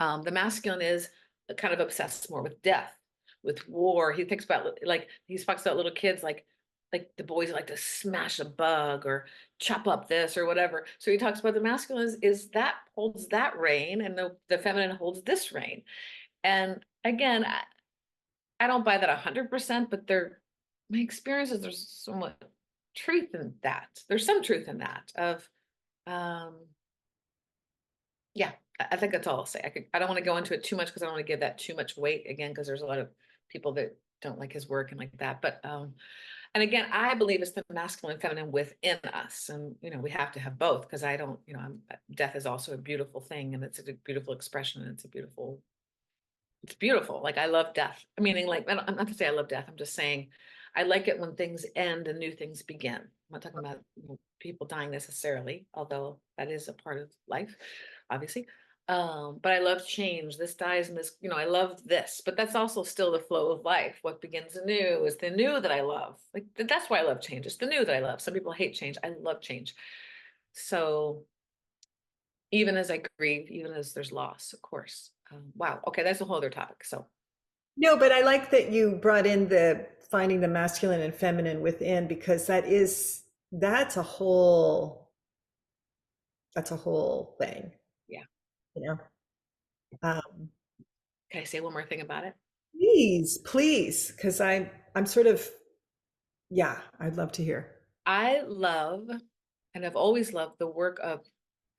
The masculine is kind of obsessed more with death, with war. He thinks about, like, he talks about little kids, like the boys like to smash a bug or chop up this or whatever. So he talks about the masculine is that holds that reign, and the feminine holds this reign. And again, I don't buy that 100%, but my experience is there's somewhat truth in that. There's some truth in that of, um, yeah, I think that's all I'll say. I don't want to go into it too much because I don't want to give that too much weight again, because there's a lot of people that don't like his work and like that. But and again, I believe it's the masculine and feminine within us, and we have to have both, because I don't, death is also a beautiful thing, and it's a beautiful expression, and it's beautiful. Like, I love death. Meaning, like, I'm not to say I love death. I'm just saying I like it when things end and new things begin. I'm not talking about people dying necessarily, although that is a part of life, obviously. But I love change. This dies and this, I love this, but that's also still the flow of life. What begins anew is the new that I love. Like, that's why I love change. It's the new that I love. Some people hate change. I love change. So even as I grieve, even as there's loss, of course. Wow. Okay, that's a whole other topic. So No, but I like that you brought in the finding the masculine and feminine within because that's a whole thing, yeah. you know. Um, Can I say one more thing about it? please, because I'm sort of, yeah, I'd love to hear. I love, and I've always loved the work of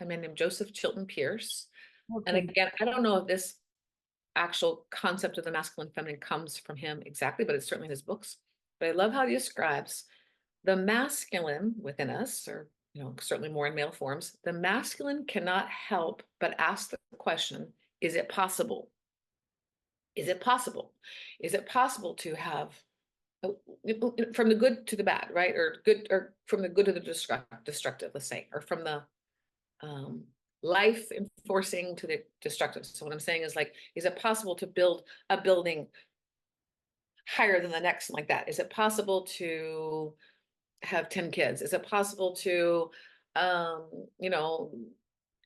a man named Joseph Chilton Pierce. And Okay. again, I don't know if this actual concept of the masculine feminine comes from him exactly, but it's certainly in his books. But I love how he describes the masculine within us, or certainly more in male forms. The masculine cannot help but ask the question, is it possible? Is it possible? Is it possible to have from the good to the bad, right? Or good, or from the good to the destructive, let's say, or from the um, life enforcing to the destructive. So what I'm saying is, like, is it possible to build a building higher than the next like that? Is it possible to have 10 kids? Is it possible to, um, you know,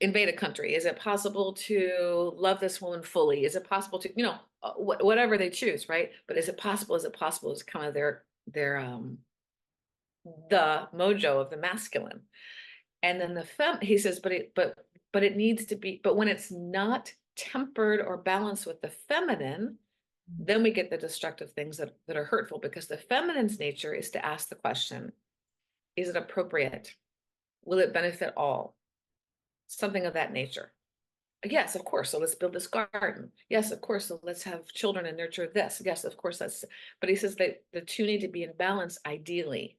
invade a country? Is it possible to love this woman fully? Is it possible to, whatever they choose, right? But is it possible? Is it possible? Is kind of their the mojo of the masculine. And then the he says, but it needs to be, but when it's not tempered or balanced with the feminine, then we get the destructive things that are hurtful, because the feminine's nature is to ask the question, is it appropriate? Will it benefit all? Something of that nature. Yes, of course. So let's build this garden. Yes, of course. So let's have children and nurture this. Yes, of course. But he says that the two need to be in balance ideally,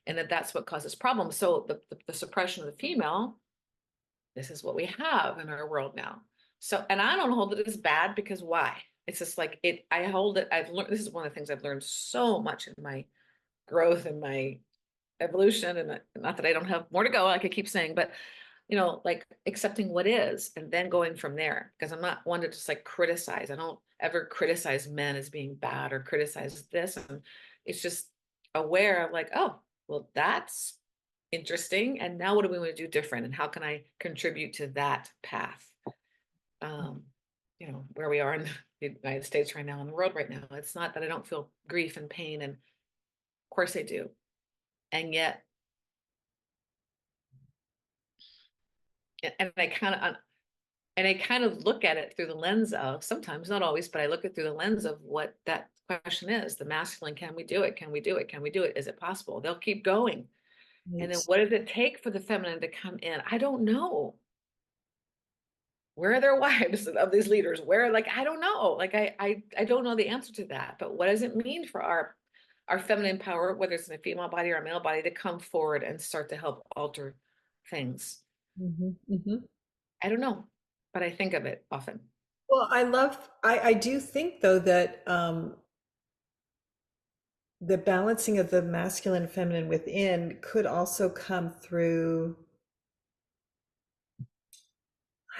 and that's what causes problems. So the suppression of the female, this is what we have in our world now. So, and I don't hold it as bad, because why? It's just like I hold it, I've learned, this is one of the things I've learned so much in my growth and my evolution. And not that I don't have more to go, I could keep saying, but like accepting what is and then going from there. Because I'm not one to just like criticize. I don't ever criticize men as being bad or criticize this. And it's just aware of, like, oh, well, that's interesting. And now what do we want to do different? And how can I contribute to that path? Um, where we are in the United States right now, in the world right now. It's not that I don't feel grief and pain, and of course I do. And yet, and I kind of look at it through the lens of, sometimes, not always, but I look at it through the lens of what that question is. The masculine, can we do it? Can we do it? Can we do it? Is it possible? They'll keep going. And then Right. what does it take for the feminine to come in? I don't know. Where are their wives of these leaders? Where, like, I don't know. Like, I don't know the answer to that. But what does it mean for our feminine power, whether it's in a female body or a male body, to come forward and start to help alter things? Hmm. Hmm. I don't know, but I think of it often. Well, I do think though that the balancing of the masculine and feminine within could also come through,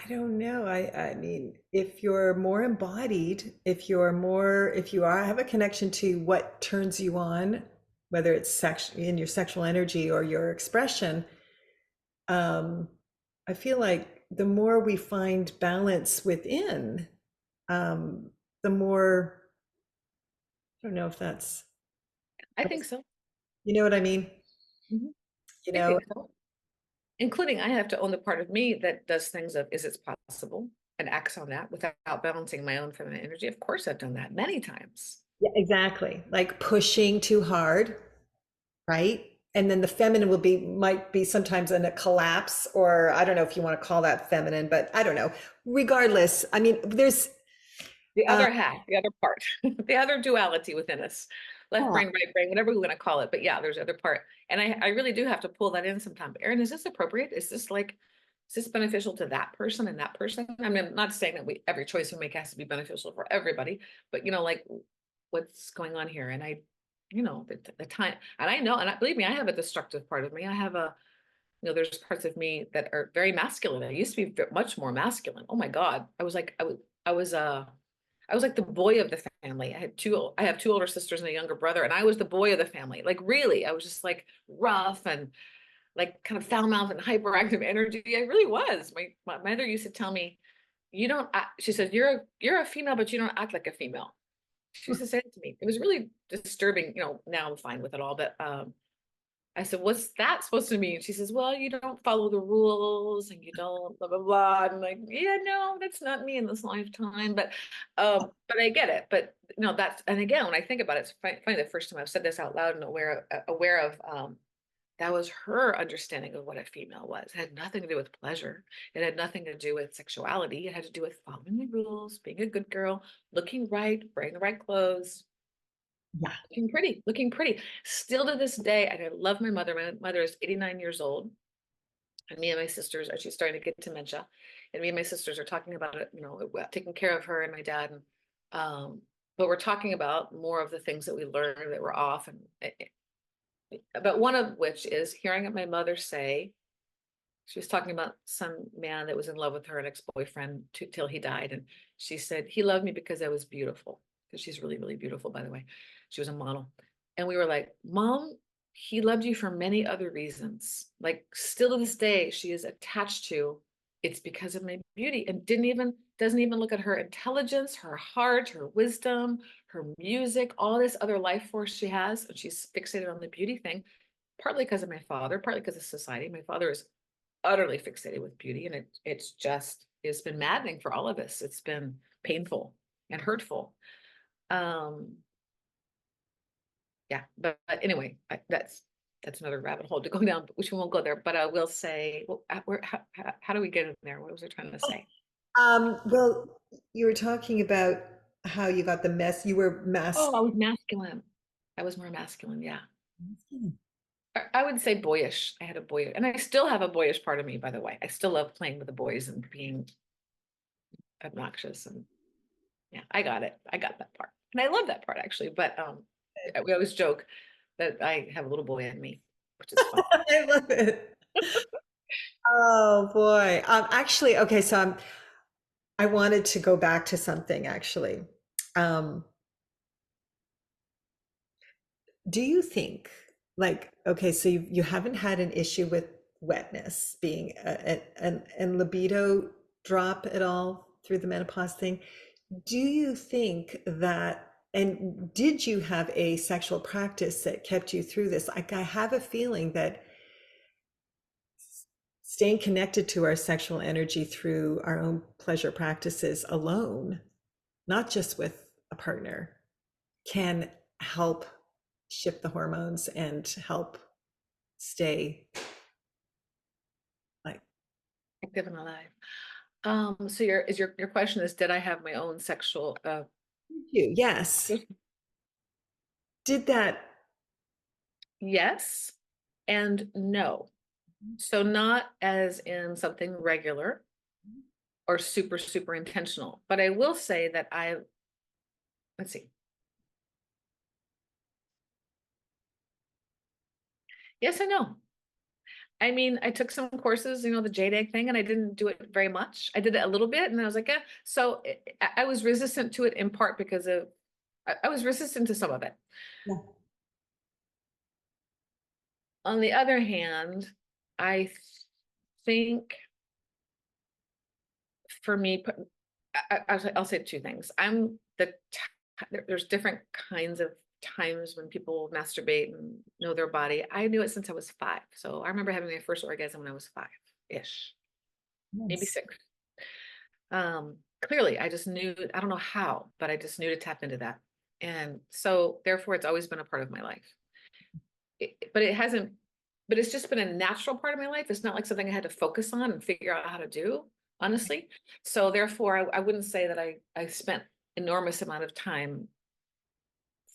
I don't know. I mean, if you're more embodied, if you are have a connection to what turns you on, whether it's sex in your sexual energy or your expression, um, I feel like the more we find balance within, the more, I don't know if that's, I think so. you know what I mean? Mhm. You I know, think so. Including, I have to own the part of me that does things of, is it possible, and acts on that without balancing my own feminine energy. Of course, I've done that many times. yeah, exactly. Like pushing too hard, right? And then the feminine might be sometimes in a collapse, or I don't know if you want to call that feminine, but I don't know. Regardless, I mean, there's, The uh, other half, the other part, the other duality within us, left yeah. brain, right brain, whatever we want to call it. But yeah, there's the other part. And I really do have to pull that in sometimes. Erin, is this appropriate? Is this beneficial to that person and that person? I mean, I'm not saying that every choice we make has to be beneficial for everybody, but like, what's going on here? And the time, and I know, and believe me, I have a destructive part of me. I have there's parts of me that are very masculine. I used to be much more masculine. Oh my God. I was like the boy of the family. I have two older sisters and a younger brother, and I was the boy of the family. Like, really, I was just like rough and like kind of foul mouth and hyperactive energy. I really was. My mother used to tell me, you don't she said, you're a female, but you don't act like a female. She used to say it to me. It was really disturbing. Now I'm fine with it all, but I said, what's that supposed to mean? She says, well, you don't follow the rules and you don't blah, blah, blah. I'm like, yeah, no, that's not me in this lifetime. But I get it. But that's, and again, when I think about it, it's funny, the first time I've said this out loud and aware of That was her understanding of what a female was. It had nothing to do with pleasure. It had nothing to do with sexuality. It had to do with following the rules, being a good girl, looking right, wearing the right clothes, Yeah. looking pretty, looking pretty. Still to this day, and I love my mother. My mother is 89 years old, and me and my sisters are, she's starting to get dementia. And me and my sisters are talking about it, taking care of her and my dad. And but we're talking about more of the things that we learned that were off. And but one of which is hearing my mother say, she was talking about some man that was in love with her, an ex-boyfriend, till he died. And she said, he loved me because I was beautiful. Because she's really, really beautiful, by the way. She was a model. And we were like, Mom, he loved you for many other reasons. Like, still to this day, she is attached to it's because of my beauty, and doesn't even look at her intelligence, her heart, her wisdom, her music, all this other life force she has. And she's fixated on the beauty thing, partly because of my father, partly because of society. My father is utterly fixated with beauty, and it's been maddening for all of us. It's been painful and hurtful. um yeah, but anyway, that's another rabbit hole to go down, which we won't go there. But I will say, well, how do we get in there? What was I trying to say? Well, you were talking about how you got the mess. You were Oh, I was masculine. I was more masculine, yeah. masculine. I would say boyish. I had a boy, and I still have a boyish part of me, by the way. I still love playing with the boys and being obnoxious. And yeah, I got it. I got that part. And I love that part actually. But we always joke that I have a little boy in me, which is fun. I love it. Oh boy. Actually, okay, so I wanted to go back to something actually. Um, do you think, like, okay, so you haven't had an issue with wetness being and libido drop at all through the menopause thing? Do you think that, and did you have a sexual practice that kept you through this? Like, I have a feeling that staying connected to our sexual energy through our own pleasure practices alone, not just with a partner, can help shift the hormones and help stay like Active and alive. So your question is, did I have my own sexual you. Yes. Did that. yes and no. So not as in something regular or super, super intentional. But I will say that let's see. Yes and no. I mean, I took some courses, the jade egg thing, and I didn't do it very much. I did it a little bit, and I was like, yeah. So I was resistant to it in part because I was resistant to some of it. Yeah. On the other hand, I think for me, I'll say two things. There's different kinds of times when people masturbate and know their body. I knew it since I was 5. So I remember having my first orgasm when I was 5-ish, maybe Nice. 6. Clearly, I just knew, I don't know how, but I just knew to tap into that. And so therefore, it's always been a part of my life. But it hasn't, but it's just been a natural part of my life. It's not like something I had to focus on and figure out how to do, honestly. So therefore, I wouldn't say that I spent enormous amount of time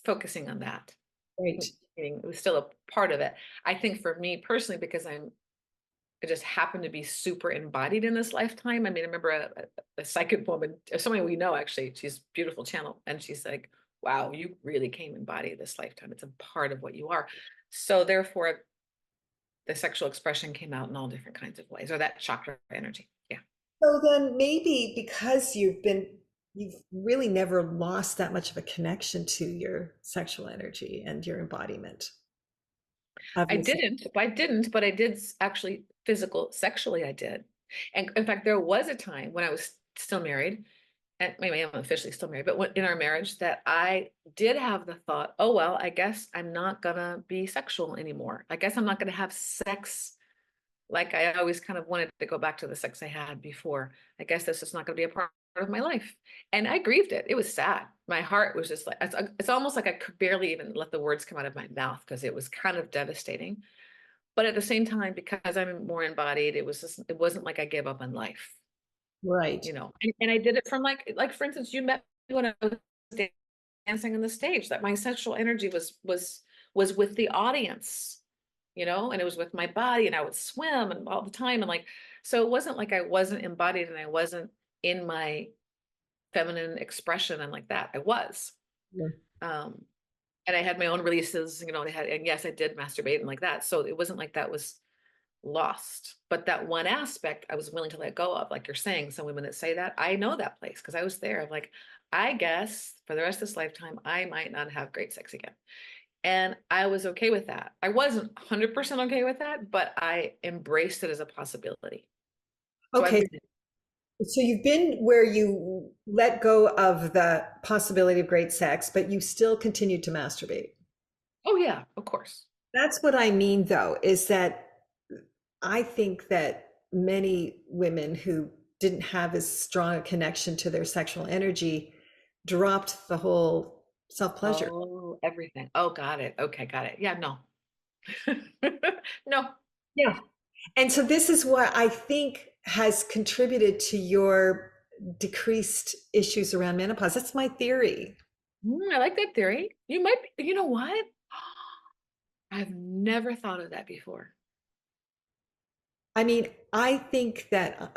focusing on that. Great. Meaning it was still a part of it. I think for me personally, because I just happened to be super embodied in this lifetime. I mean, I remember a psychic woman, somebody we know actually, she's beautiful channel. And she's like, wow, you really came embodied this lifetime. It's a part of what you are. So therefore, the sexual expression came out in all different kinds of ways, or that chakra energy. Yeah. So then maybe because you've really never lost that much of a connection to your sexual energy and your embodiment of yourself. But I did actually sexually, I did. And in fact, there was a time when I was still married, and maybe I'm officially still married, but in our marriage, that I did have the thought, oh, well, I guess I'm not gonna be sexual anymore. I guess I'm not gonna have sex like I always kind of wanted to go back to the sex I had before. I guess this is not gonna be a part of my life. And I grieved it. It was sad. My heart was just like, it's almost like I could barely even let the words come out of my mouth because it was kind of devastating. But at the same time, because I'm more embodied, it wasn't like I gave up on life, Right. and I did it from like for instance, you met me when I was dancing on the stage, that my sexual energy was with the audience, and it was with my body, and I would swim and all the time, and like, so it wasn't like I wasn't embodied and I wasn't in my feminine expression and like that. I was. Yeah. Um, and I had my own releases, and yes, I did masturbate and like that. So it wasn't like that was lost. But that one aspect I was willing to let go of, like you're saying, some women that say that, I know that place because I was there. I'm like, I guess for the rest of this lifetime, I might not have great sex again. And I was okay with that. I wasn't 100% okay with that, but I embraced it as a possibility. So Okay. I've been, So you've been where you let go of the possibility of great sex, but you still continue to masturbate. oh yeah, of course. That's what I mean, though, is that I think that many women who didn't have as strong a connection to their sexual energy dropped the whole self-pleasure. Oh, everything. Oh, got it. Okay, got it. Yeah, no. No. Yeah. And so this is what I think has contributed to your decreased issues around menopause. That's my theory. I like that theory. You might be, you know what? I've never thought of that before. I mean, I think that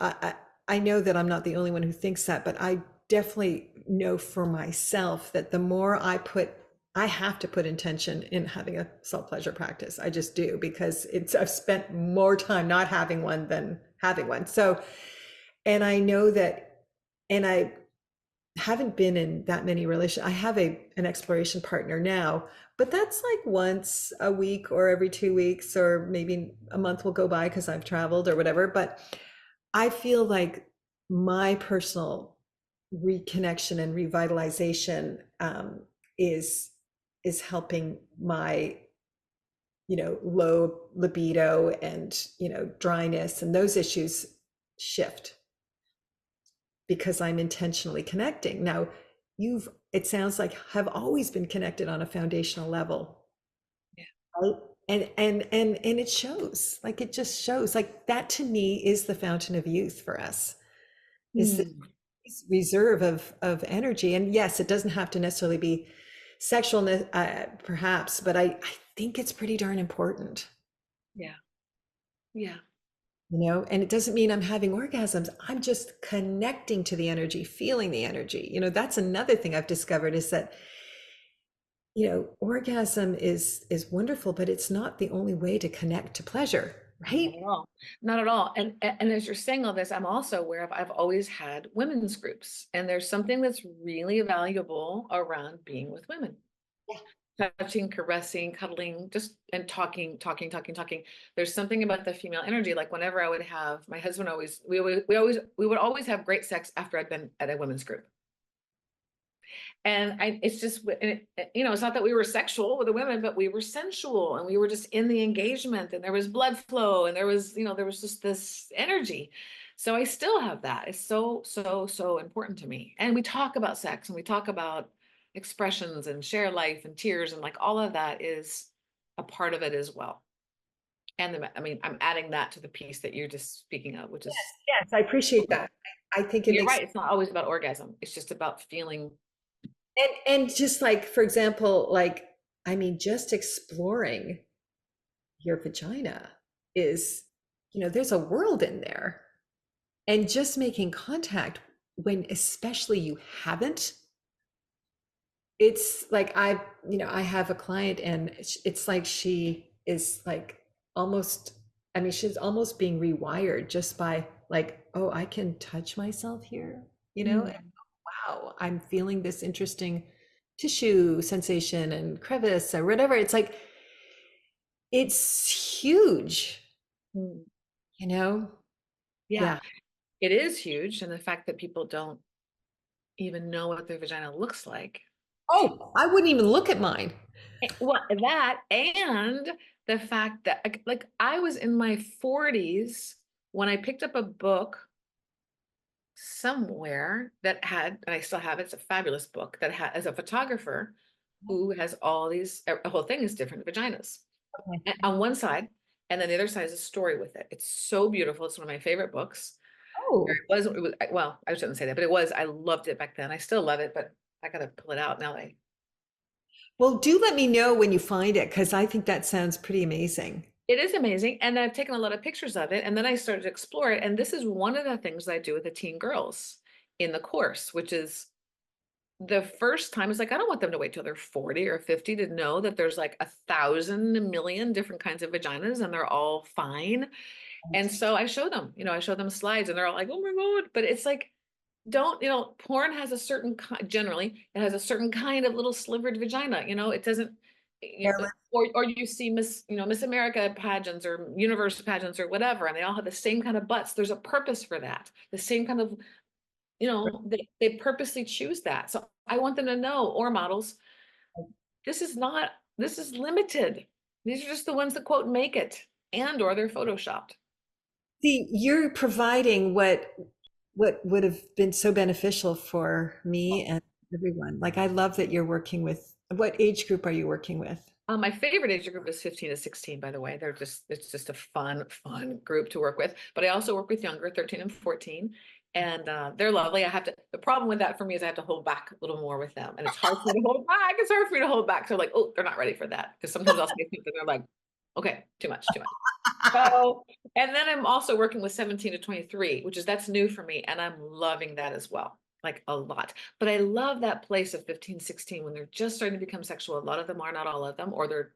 I know that I'm not the only one who thinks that, but I definitely know for myself that the more I have to put intention in having a self pleasure practice. I just do because I've spent more time not having one than having one. So, and I know that, and I haven't been in that many relations. I have an exploration partner now, but that's like once a week or every 2 weeks, or maybe a month will go by because I've traveled or whatever. But I feel like my personal reconnection and revitalization is is helping my low libido and dryness and those issues shift because I'm intentionally connecting. Now, it sounds like have always been connected on a foundational level, Yeah. right? And it shows. Like it just shows. Like that to me is the fountain of youth for us. Is Hmm. this reserve of energy. And yes, it doesn't have to necessarily be sexual, perhaps, but I think it's pretty darn important. Yeah. Yeah. And it doesn't mean I'm having orgasms. I'm just connecting to the energy, feeling the energy. That's another thing I've discovered is that, orgasm is wonderful, but it's not the only way to connect to pleasure, Not right? at all. Not at all. And as you're saying all this, I'm also aware of I've always had women's groups, and there's something that's really valuable around being with women. Yeah. Touching, caressing, cuddling, just and talking. There's something about the female energy. Like whenever I would have my husband always we would always have great sex after I'd been at a women's group. And it's just, it's not that we were sexual with the women, but we were sensual and we were just in the engagement and there was blood flow and there was just this energy. So I still have that. It's so, so, so important to me. And we talk about sex and we talk about expressions and share life and tears and like all of that is a part of it as well. And I mean, I'm adding that to the piece that you're just speaking of, which is, Yes, I appreciate that. I think it you're makes right. It's not always about orgasm. It's just about feeling. and just like for example, like I mean, just exploring your vagina is, there's a world in there. And just making contact when especially you haven't, it's like I have a client and it's like she is like almost, I mean, she's almost being rewired just by like, oh, I can touch myself here, and Mm, wow, I'm feeling this interesting tissue sensation and crevice or whatever. It's like, it's huge, mm. you know? Yeah. Yeah. It is huge, and the fact that people don't even know what their vagina looks like. Oh, I wouldn't even look at mine. Well, that and the fact that like I was in my 40s when I picked up a book somewhere that had, and I still have it, it's a fabulous book that had as a photographer who has all these, a whole thing is different vaginas. Okay. On one side, And then the other side is a story with it. It's so beautiful. It's one of my favorite books. Or Oh, it was, well, I shouldn't say that, but it was, I loved it back then. I still love it, but I gotta pull it out now. well, do let me know when you find it because I think that sounds pretty amazing. It is amazing. And I've taken a lot of pictures of it. And then I started to explore it. And this is one of the things I do with the teen girls in the course, which is the first time is like, I don't want them to wait till they're 40 or 50 to know that there's like 1,000, a million different kinds of vaginas and they're all fine. And so I show them, I show them slides and they're all like, oh my God. But it's like, don't, porn has a certain, generally, it has a certain kind of little slivered vagina, it doesn't, or you see Miss America pageants or universe pageants or whatever, and they all have the same kind of butts. There's a purpose for that. The same kind of, they purposely choose that. So I want them to know, or models, this is limited. These are just the ones that quote make it and or they're photoshopped. See, you're providing what would have been so beneficial for me and everyone. Like I love that you're working with what age group are you working with? My favorite age group is 15 to 16, by the way. It's just a fun group to work with. But I also work with younger, 13 and 14, and they're lovely. The problem with that for me is I have to hold back a little more with them. And it's hard for me to hold back. It's hard for me to hold back. So like, oh, they're not ready for that. Because sometimes I'll say something, they're like, okay, too much, too much. So, and then I'm also working with 17 to 23, that's new for me. And I'm loving that as well, like a lot. But I love that place of 15, 16 when they're just starting to become sexual. A lot of them are, not all of them, or they're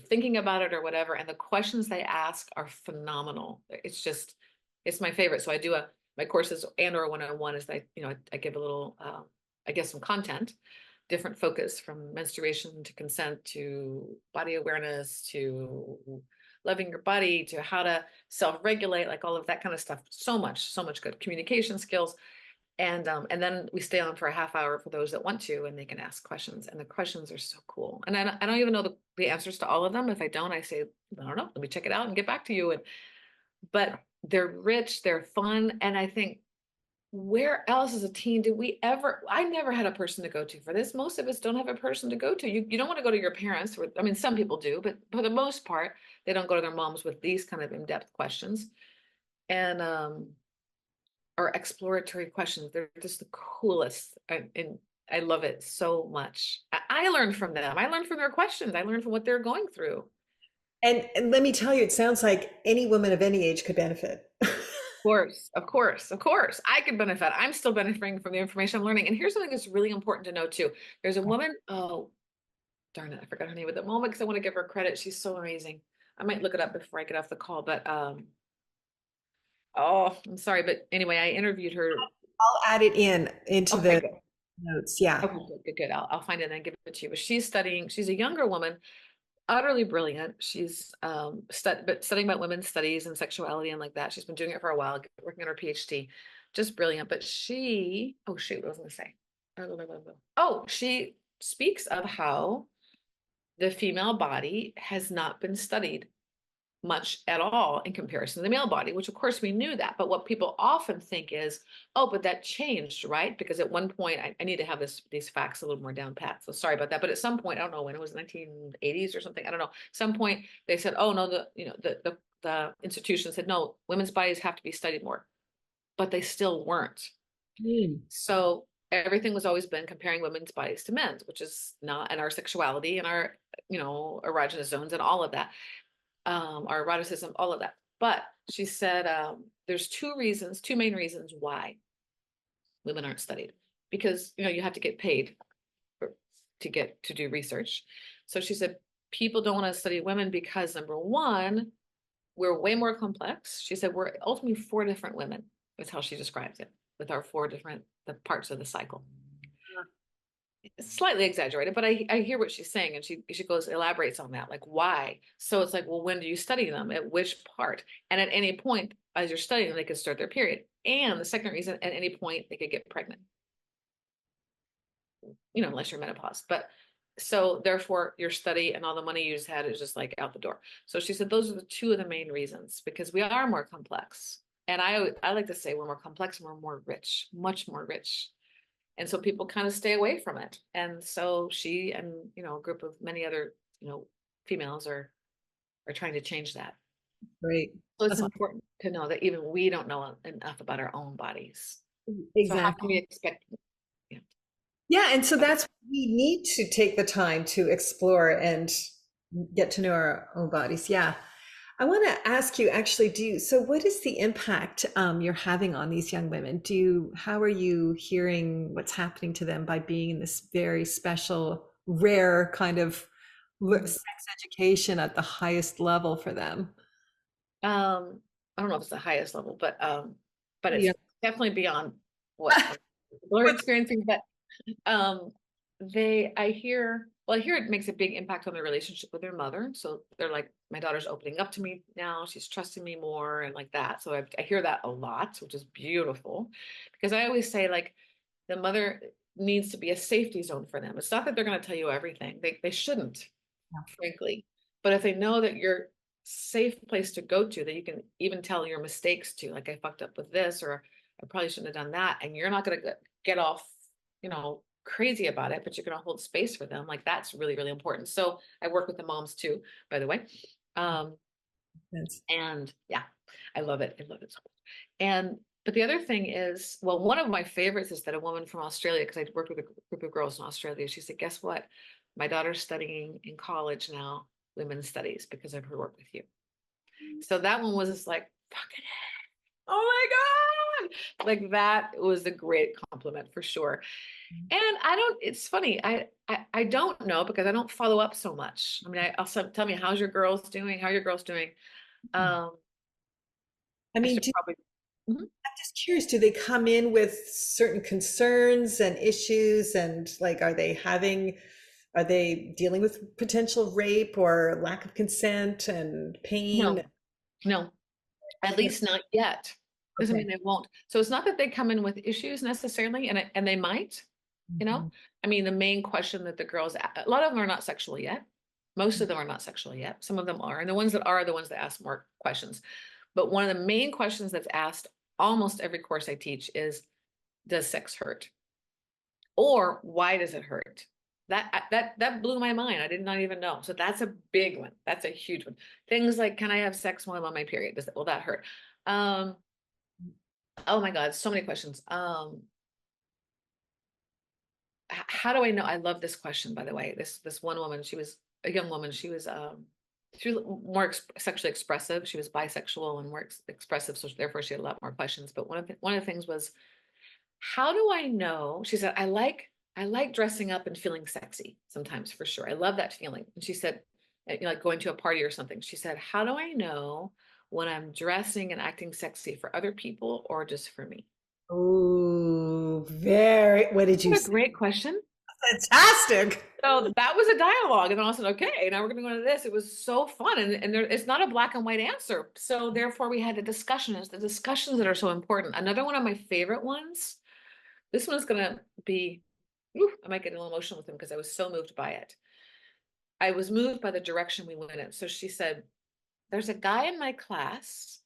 thinking about it or whatever. And the questions they ask are phenomenal. It's my favorite. So my courses and or 101 is that, I give a little, I guess some content, different focus from menstruation to consent to body awareness to loving your body to how to self-regulate, like all of that kind of stuff. So much good communication skills. And then we stay on for a half hour for those that want to, and they can ask questions. And the questions are so cool. And I don't even know the answers to all of them. If I don't, I say, I don't know, let me check it out and get back to you. But they're rich, they're fun. And I think, where else as a teen did we ever, I never had a person to go to for this. Most of us don't have a person to go to. You don't want to go to your parents, or, I mean, some people do, but for the most part, they don't go to their moms with these kind of in-depth questions. And or exploratory questions. They're just the coolest. And I love it so much. I learned from them. I learned from their questions. I learned from what they're going through. And let me tell you, it sounds like any woman of any age could benefit. Of course. I could benefit. I'm still benefiting from the information I'm learning. And here's something that's really important to know too. There's a woman, oh, darn it, I forgot her name at the moment because I want to give her credit. She's so amazing. I might look it up before I get off the call, but oh, I'm sorry. But anyway, I interviewed her. I'll add it into Okay, the good. notes. Yeah. Okay, good. I'll find it and give it to you. But she's a younger woman, utterly brilliant. She's studying about women's studies and sexuality and like that. She's been doing it for a while, working on her PhD. Just brilliant. But oh shoot, what was I gonna say? Oh, she speaks of how the female body has not been studied much at all in comparison to the male body, which of course we knew that. But what people often think is, oh, but that changed, right? Because at one point, I need to have these facts a little more down pat. So sorry about that. But at some point, I don't know when, it was 1980s or something. I don't know. Some point they said, oh no, the institution said, no, women's bodies have to be studied more, but they still weren't. Mm. So everything was always been comparing women's bodies to men's, which is not, and our sexuality and our, erogenous zones and all of that, our eroticism, all of that. But she said there's two main reasons why women aren't studied. Because you have to get paid to do research. So she said people don't want to study women because, number one, we're way more complex. She said we're ultimately four different women, is how she describes it, with our four different the parts of the cycle. Slightly exaggerated, but I hear what she's saying, and she goes elaborates on that, like why. So it's like, well, when do you study them? At which part? And at any point, as you're studying them, they could start their period. And the second reason, at any point, they could get pregnant. Unless you're menopause. But so therefore, your study and all the money you just had is just like out the door. So she said those are the two of the main reasons, because we are more complex. And I like to say we're more complex and we're more rich, much more rich. And so people kind of stay away from it. And so she and, a group of many other, females are trying to change that. Great. So it's That's important to know that even we don't know enough about our own bodies. So how can we exactly. expect? Yeah. Yeah, and so that's we need to take the time to explore and get to know our own bodies. Yeah. I want to ask you actually, so what is the impact you're having on these young women? How are you hearing what's happening to them by being in this very special, rare kind of Mhm. sex education at the highest level for them? I don't know if it's the highest level, but it's Yeah. definitely beyond what people are experiencing. But um, I hear it makes a big impact on their relationship with their mother. So they're like, my daughter's opening up to me now. She's trusting me more and like that. So I hear that a lot, which is beautiful because I always say like the mother needs to be a safety zone for them. It's not that they're going to tell you everything. They shouldn't, frankly. But if they know that you're safe place to go to, that you can even tell your mistakes to, like I fucked up with this, or I probably shouldn't have done that, and you're not going to get off, crazy about it, but you're going to hold space for them. Like that's really, really important. So I work with the moms too, by the way. Um, That's- and yeah, I love it. I love it so much. And but the other thing is, well, one of my favorites is that a woman from Australia, because I worked with a group of girls in Australia, she said, guess what? My daughter's studying in college now, women's studies, because of her work with you. So that one was just like, fucking, oh my God. Like that was a great compliment for sure. And it's funny. I don't know because I don't follow up so much. I mean, I'll tell me, how's your girls doing? How are your girls doing? Um, I I mean, should probably. Mhm. just curious, do they come in with certain concerns and issues and like are they dealing with potential rape or lack of consent and pain? No, no. At least not yet. Doesn't mean Okay. they won't. So it's not that they come in with issues necessarily, and they might, you know. Mhm. I mean, the main question that the girls, a lot of them are not sexual yet. Most of them are not sexual yet. Some of them are, and the ones that are the ones that ask more questions. But one of the main questions that's asked almost every course I teach is, does sex hurt? Or why does it hurt? That blew my mind. I did not even know. So that's a big one. That's a huge one. Things like, can I have sex while I'm on my period? Will that hurt? Um, oh my God, so many questions. How do I know? I love this question, by the way. This one woman, she was a young woman. She was more sexually expressive. She was bisexual and more expressive, so therefore she had a lot more questions. But one of the things was, how do I know? She said, I like dressing up and feeling sexy sometimes for sure. I love that feeling. And she said, like going to a party or something. She said, how do I know when I'm dressing and acting sexy for other people or just for me? Oh, what did you What a say? great question. Fantastic. So that was a dialogue. And then I said, okay, now we're going to go to this. It was so fun. And it's not a black and white answer. So therefore we had a discussion. It's the discussions that are so important. Another one of my favorite ones, this one's going to be, I might get a little emotional with him because I was so moved by it. I was moved by the direction we went in. So she said, there's a guy in my class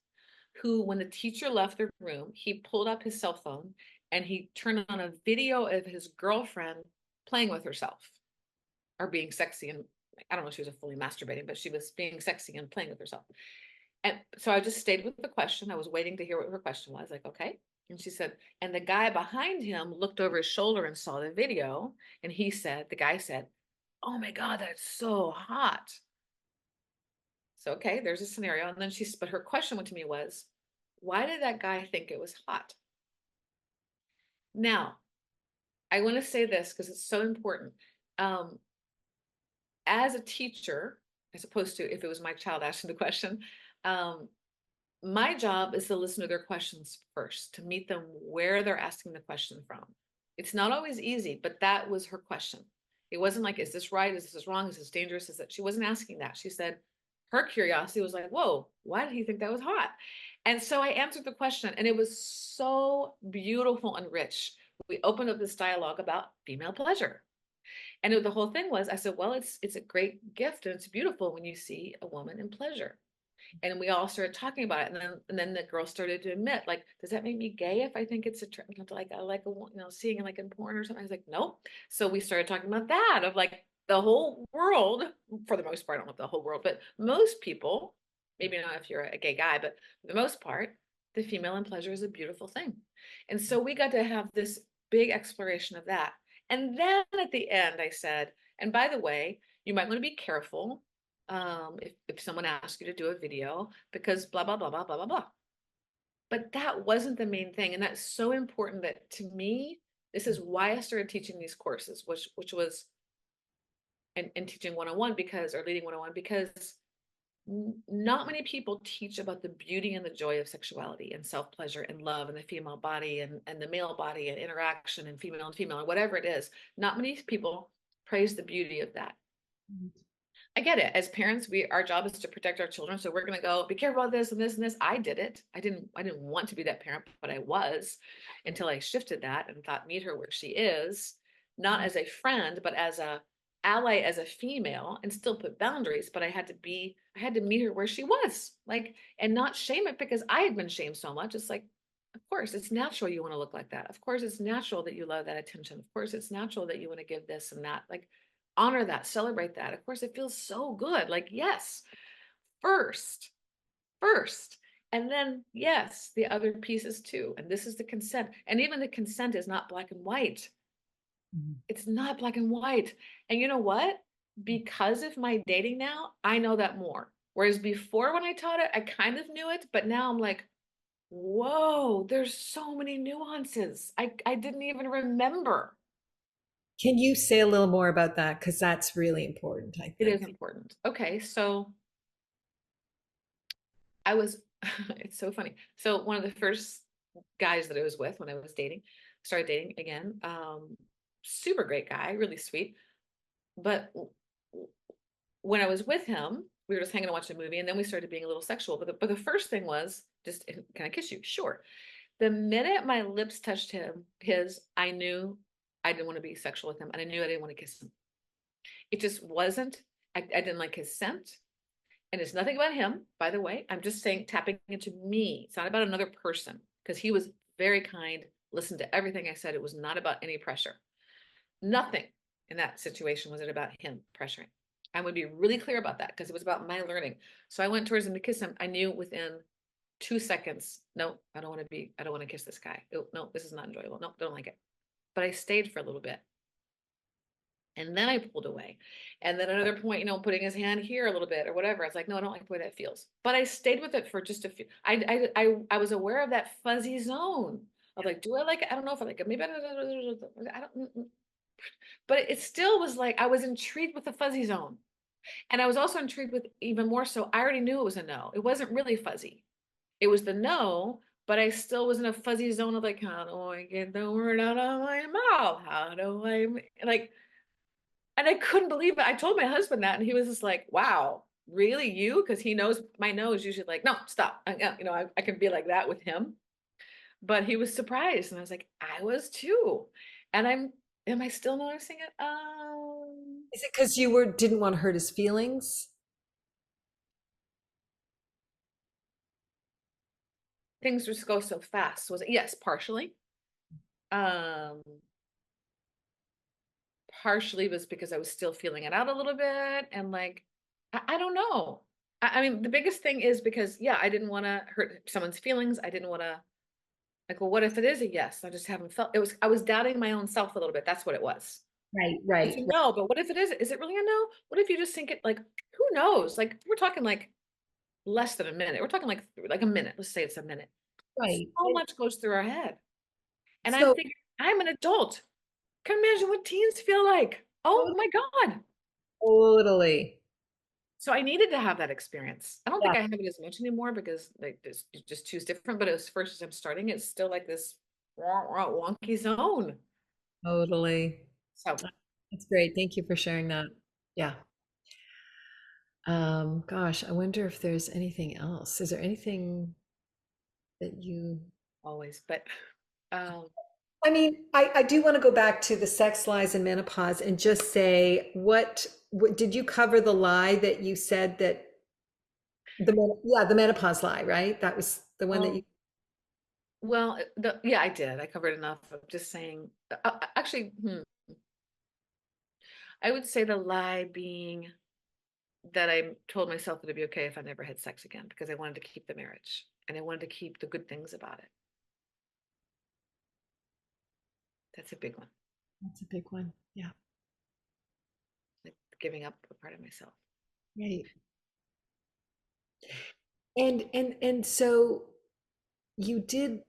who, when the teacher left the room, he pulled up his cell phone and he turned on a video of his girlfriend playing with herself or being sexy. And I don't know if she was fully masturbating, but she was being sexy and playing with herself. And so I just stayed with the question. I was waiting to hear what her question was. Like, okay. And she said, and the guy behind him looked over his shoulder and saw the video. And the guy said, oh my God, that's so hot. So, okay, there's a scenario. And then but her question went to me was, why did that guy think it was hot? Now, I want to say this because it's so important. Um, as a teacher, as opposed to if it was my child asking the question, um, my job is to listen to their questions first, to meet them where they're asking the question from. It's not always easy, but that was her question. It wasn't like, is this right? Is this wrong? Is this dangerous? Is that she wasn't asking that. She said her curiosity was like, whoa, why did he think that was hot? And so I answered the question, and it was so beautiful and rich. We opened up this dialogue about female pleasure. And the whole thing was, I said, well, it's a great gift and it's beautiful when you see a woman in pleasure. And we all started talking about it, and then the girl started to admit, like, does that make me gay if I think it's like I like seeing it like in porn or something? I was like, nope. So we started talking about that of like the whole world, for the most part, I don't know if the whole world, but most people Maybe not if you're a gay guy, but for the most part, the female in pleasure is a beautiful thing. And so we got to have this big exploration of that. And then at the end, I said, and by the way, you might want to be careful if someone asks you to do a video because blah, blah, blah, blah, blah, blah, blah. But that wasn't the main thing. And that's so important that to me, this is why I started teaching these courses, which was and teaching one-on-one because or leading one-on-one because not many people teach about the beauty and the joy of sexuality and self-pleasure and love and the female body and the male body and interaction and female and whatever it is. Not many people praise the beauty of that. I get it. As parents, our job is to protect our children. So we're gonna go be careful about this and this and this. I did it. I didn't want to be that parent, but I was until I shifted that and thought meet her where she is, not as a friend, but as a ally as a female and still put boundaries. But I had to meet her where she was, like, and not shame it because I had been shamed so much. It's like, of course, it's natural you want to look like that. Of course, it's natural that you love that attention. Of course, it's natural that you want to give this and that. Like honor that, celebrate that. Of course, it feels so good. Like, yes, first, first. And then, yes, the other pieces too. And this is the consent. And even the consent is not black and white. Mhm. It's not black and white. And you know what? Because of my dating now, I know that more. Whereas before when I taught it, I kind of knew it, but now I'm like, whoa, there's so many nuances. I didn't even remember. Can you say a little more about that? Because that's really important, I It is think. important. Okay, so I was, it's so funny. So one of the first guys that I was with when I was dating, started dating again, super great guy, really sweet. But when I was with him, we were just hanging and watching a movie, and then we started being a little sexual. But the first thing was just, can I kiss you? Sure. The minute my lips touched his, I knew I didn't want to be sexual with him, and I knew I didn't want to kiss him. It just wasn't. I didn't like his scent. And it's nothing about him, by the way. I'm just saying, tapping into me. It's not about another person because he was very kind, listened to everything I said. It was not about any pressure. Nothing in that situation was it about him pressuring. I would be really clear about that because it was about my learning. So I went towards him to kiss him. I knew within 2 seconds, no, I don't want to kiss this guy. Oh, no, this is not enjoyable. No, don't like it. But I stayed for a little bit. And then I pulled away. And then another point, putting his hand here a little bit or whatever. It's like, no, I don't like the way that feels. But I stayed with it for just a few. I was aware of that fuzzy zone of like, do I like it? I don't know if I like it. Maybe I don't. But it still was like I was intrigued with the fuzzy zone. And I was also intrigued with even more so, I already knew it was a no. It wasn't really fuzzy. It was the no, but I still was in a fuzzy zone of like, how do I get the word out of my mouth? How do I like and I couldn't believe it. I told my husband that, and he was just like, "Wow, really, you?" Because he knows my no is usually like, "No, stop." I can be like that with him, but he was surprised, and I was like, "I was too," and am I still noticing it? Is it because you didn't want to hurt his feelings? Things just go so fast. Was it? Yes, partially. Um, partially was because I was still feeling it out a little bit, and like, I don't know. I mean, the biggest thing is because yeah, I didn't want to hurt someone's feelings. I didn't want to like, well, what if it is a yes? I just haven't felt I was doubting my own self a little bit. That's what it was. Right, It's right, a no, but what if it is it really a no? What if you just think it like, who knows? Like we're talking like less than a minute. We're talking like a minute. Let's say it's a minute. right. So much goes through our head. And I'm So thinking, I'm an adult. Can you imagine what teens feel like? Oh my God. totally. So I needed to have that experience. I don't Yeah, think I have it as much anymore because like this just choose different, but as first as I'm starting, it's still like this wonky zone. totally. So That's great. Thank you for sharing that. Yeah. Gosh, I wonder if there's anything else. Is there anything that you always, but um I mean, I do want to go back to the sex lies and menopause and just say what did you cover the lie that you said that yeah, the menopause lie, right? That was the one that you oh well yeah, I did. I covered enough of just saying actually I would say the lie being that I told myself that it'd be okay if I never had sex again because I wanted to keep the marriage and I wanted to keep the good things about it. That's a big one, That's a big one. Yeah. like giving up a part of myself. Right. And so you did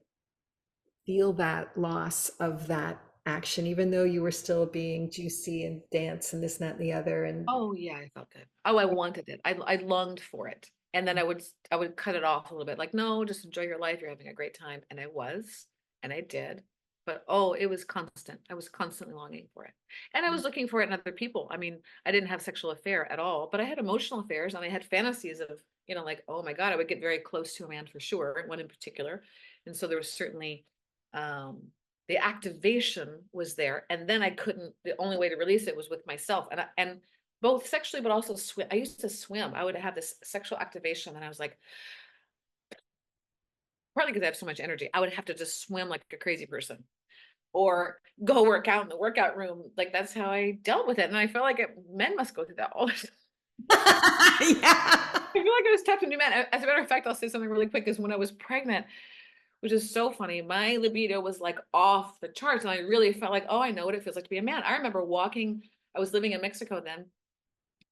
feel that loss of that action, even though you were still being juicy and dance and this, and that, and the other. And Oh, yeah, I felt it. Oh, I wanted it. I longed for it. And then I would cut it off a little bit, like, no, just enjoy your life. You're having a great time. And I was, and I did. But oh, it was constant. I was constantly longing for it. And I was looking for it in other people. I mean, I didn't have sexual affair at all, but I had emotional affairs and I had fantasies of, like, oh my God, I would get very close to a man for sure, one in particular. And so there was certainly um the activation was there. And then I couldn't, the only way to release it was with myself. And both sexually, but also swim. I used to swim. I would have this sexual activation, and I was like, partly because I have so much energy, I would have to just swim like a crazy person or go work out in the workout room. Like that's how I dealt with it. And I feel like men must go through that all the time. yeah. I feel like it was tough to do men. As a matter of fact, I'll say something really quick is when I was pregnant, which is so funny, my libido was like off the charts. And I really felt like, oh, I know what it feels like to be a man. I remember I was living in Mexico then,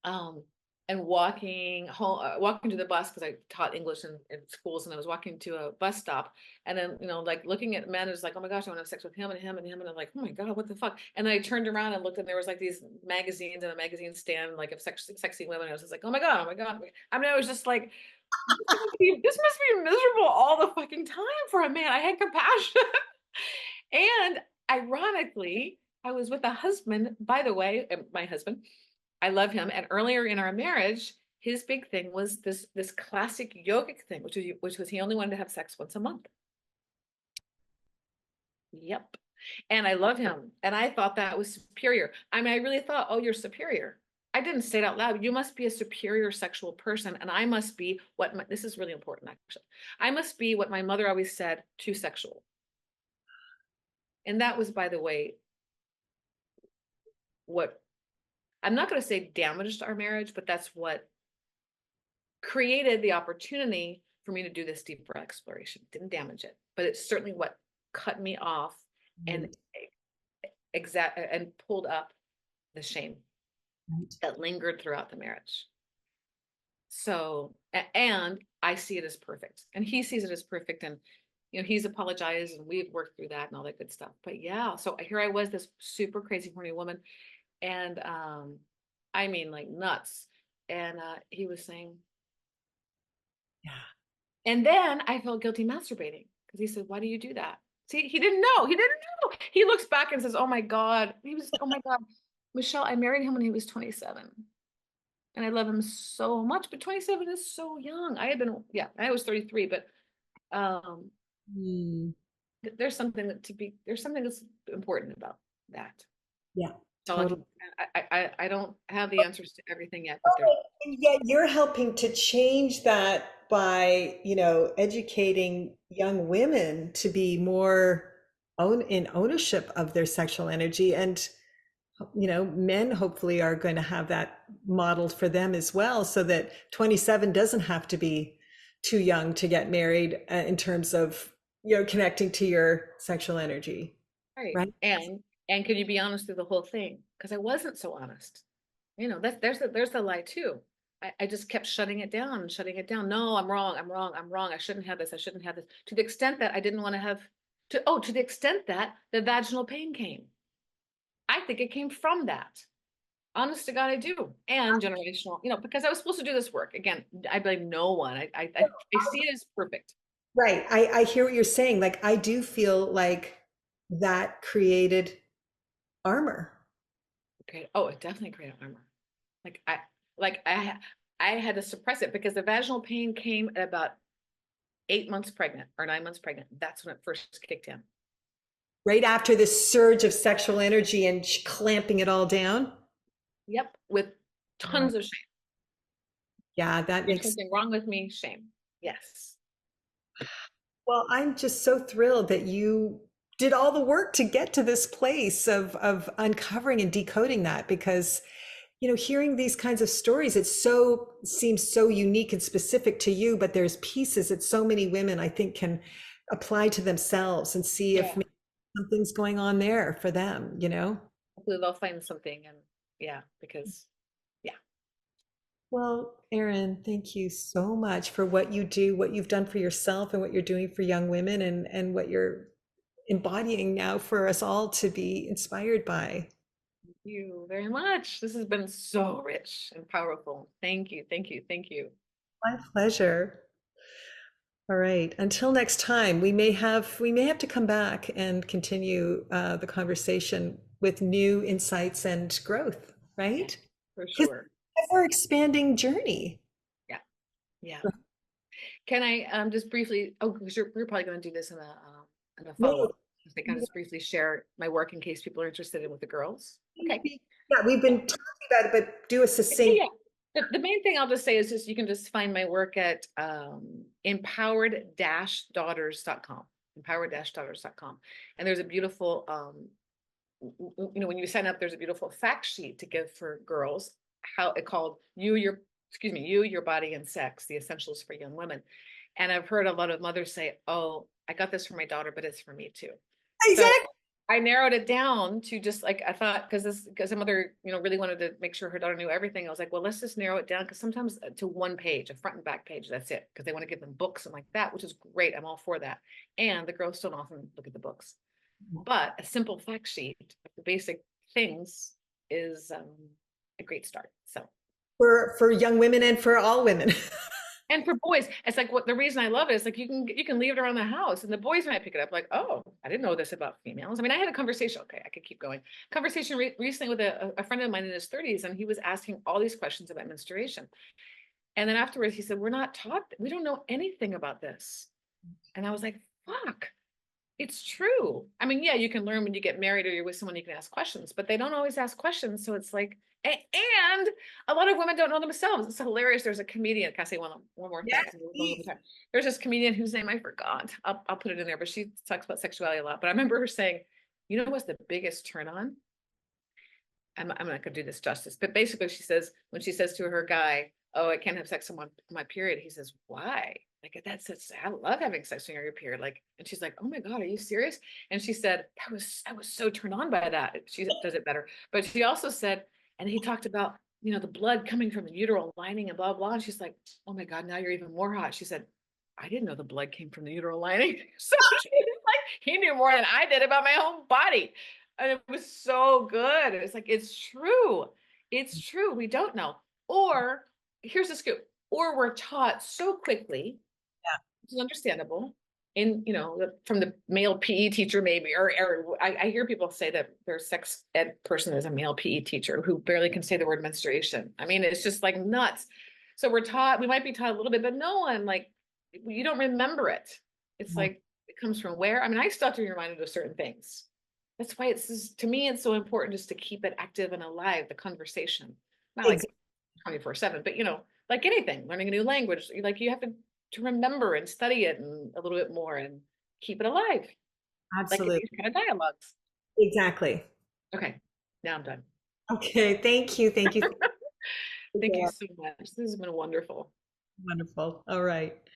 um, and walking home, walking to the bus because I taught English in schools, and I was walking to a bus stop, and then like looking at men, is like, oh my gosh, I want to have sex with him and him and him, and I'm like, oh my god, what the fuck? And then I turned around and looked, and there was like these magazines and a magazine stand like of sexy women. I was just like, oh my god, oh my god. I mean, I was just like, this must be miserable all the fucking time for a man. I had compassion, and ironically, I was with a husband, by the way, my husband. I love him. And earlier in our marriage, his big thing was this classic yogic thing, which was he only wanted to have sex once a month. Yep. And I love him. And I thought that was superior. I mean, I really thought, oh, you're superior. I didn't say it out loud. You must be a superior sexual person. And I must be this is really important, actually. I must be what my mother always said, too sexual. And that was, by the way, what I'm not going to say damaged our marriage, but that's what created the opportunity for me to do this deeper exploration. Didn't damage it, but it's certainly what cut me off and Right. and pulled up the shame Right. that lingered throughout the marriage. So, and I see it as perfect, and he sees it as perfect, and he's apologized, and we've worked through that and all that good stuff. But yeah, so here I was, this super crazy horny woman, and I mean, like nuts. And he was saying, Yeah. and then I felt guilty masturbating because he said, "Why do you do that?" See, he didn't know. He didn't know. He looks back and says, "Oh my God." Oh my God, Michelle, I married him when he was 27. And I love him so much, but 27 is so young. Yeah, I was 33, but um, Mm. there's something that's important about that. Yeah. So I Totally. I don't have the answers to everything yet, but there's And yet you're helping to change that by, educating young women to be more in ownership of their sexual energy. And, men hopefully are going to have that modeled for them as well, so that 27 doesn't have to be too young to get married, in terms of, connecting to your sexual energy, right. right? And can you be honest through the whole thing? Because I wasn't so honest. That's there's the lie too. I just kept shutting it down and shutting it down. No, I'm wrong. I'm wrong. I'm wrong. I shouldn't have this. I shouldn't have this. To the extent that I didn't want to have to the extent that the vaginal pain came. I think it came from that. Honest to God, I do. And generational, because I was supposed to do this work. Again, I blame no one. I see it as perfect. Right. I hear what you're saying. Like, I do feel like that created armor. Okay. Oh, it definitely created armor. Like I like I had to suppress it because the vaginal pain came at about 8 months pregnant or 9 months pregnant. That's when it first kicked in. Right after this surge of sexual energy and clamping it all down. Yep, with Yeah. tons of shame. Yeah, that There's makes, something wrong with me, shame. Yes. well, I'm just so thrilled that you did all the work to get to this place of uncovering and decoding that, because hearing these kinds of stories, it so seems so unique and specific to you, but there's pieces that so many women, I think, can apply to themselves and see if Yeah. maybe something's going on there for them. Hopefully they'll find something and yeah, because yeah, Well, Erin, thank you so much for what you do, what you've done for yourself and what you're doing for young women and what you're embodying now for us all to be inspired by. thank you very much. This has been so rich and powerful. Thank you, thank you, thank you. My pleasure. All right. Until next time, we may have to come back and continue the conversation with new insights and growth, Yeah, right? for Because sure. we're expanding journey. Yeah, yeah. Can I just briefly, oh, because we're probably going to do this in a No, follow-up. I think I'll just briefly share my work in case people are interested in with the girls. Okay. yeah, we've been talking about it, but do a succinct. Yeah. The main thing I'll just say is just you can just find my work at empowered-daughters.com. Empowered-daughters.com. And there's a beautiful when you sign up, there's a beautiful fact sheet to give for girls, how it called you, your body and sex, the essentials for young women. And I've heard a lot of mothers say, oh, I got this for my daughter, but it's for me too. So Exactly. I narrowed it down to just like I thought, because the mother, really wanted to make sure her daughter knew everything. I was like, well, let's just narrow it down because sometimes to one page, a front and back page, that's it. Because they want to give them books and like that, which is great. I'm all for that. And the girls don't often look at the books. But a simple fact sheet of the basic things is a great start. So, For young women and for all women. and for boys, it's like what the reason I love it is like you can leave it around the house, and the boys might pick it up like, oh, I didn't know this about females. I mean, I had a conversation. Okay, I could keep going. Conversation recently with a friend of mine in his 30s, and he was asking all these questions about menstruation. And then afterwards, he said, "We're not taught. We don't know anything about this." And I was like, "Fuck." It's true. I mean, yeah, you can learn when you get married or you're with someone you can ask questions, but they don't always ask questions. So it's like, and a lot of women don't know themselves. It's hilarious. There's a comedian. Can I say one more Yeah, thing? 'Cause we're going over please. time. There's this comedian whose name I forgot. I'll put it in there, but she talks about sexuality a lot. But I remember her saying, you know what's the biggest turn on? I'm not gonna do this justice, but basically she says, when she says to her guy, oh, I can't have sex on my period, he says, why? Like I love having sex on your period. Like, and she's like, oh my God, are you serious? And she said, I was so turned on by that. She does it better. But she also said, and he talked about, the blood coming from the uterine lining and blah, blah. And she's like, oh my God, now you're even more hot. She said, I didn't know the blood came from the uterine lining. So she's like, he knew more than I did about my own body. And it was so good. It's like, it's true. It's true. We don't know. Or here's the scoop. Or we're taught so quickly, which is understandable. In from the male PE teacher, maybe, or I hear people say that their sex ed person is a male PE teacher who barely can say the word menstruation. I mean, it's just like nuts. So we might be taught a little bit, but no one like you don't remember it. It's like it comes from where? I mean, I still have to be reminded of certain things. That's why to me, it's so important just to keep it active and alive, the conversation. Not like Exactly. 24/7, but like anything, learning a new language, like you have to remember and study it and a little bit more and keep it alive, like in Absolutely. these kind of dialogues. Exactly. Okay, now I'm done. Okay. Thank you. Thank you. Thank you so much. This has been wonderful. Wonderful. All right.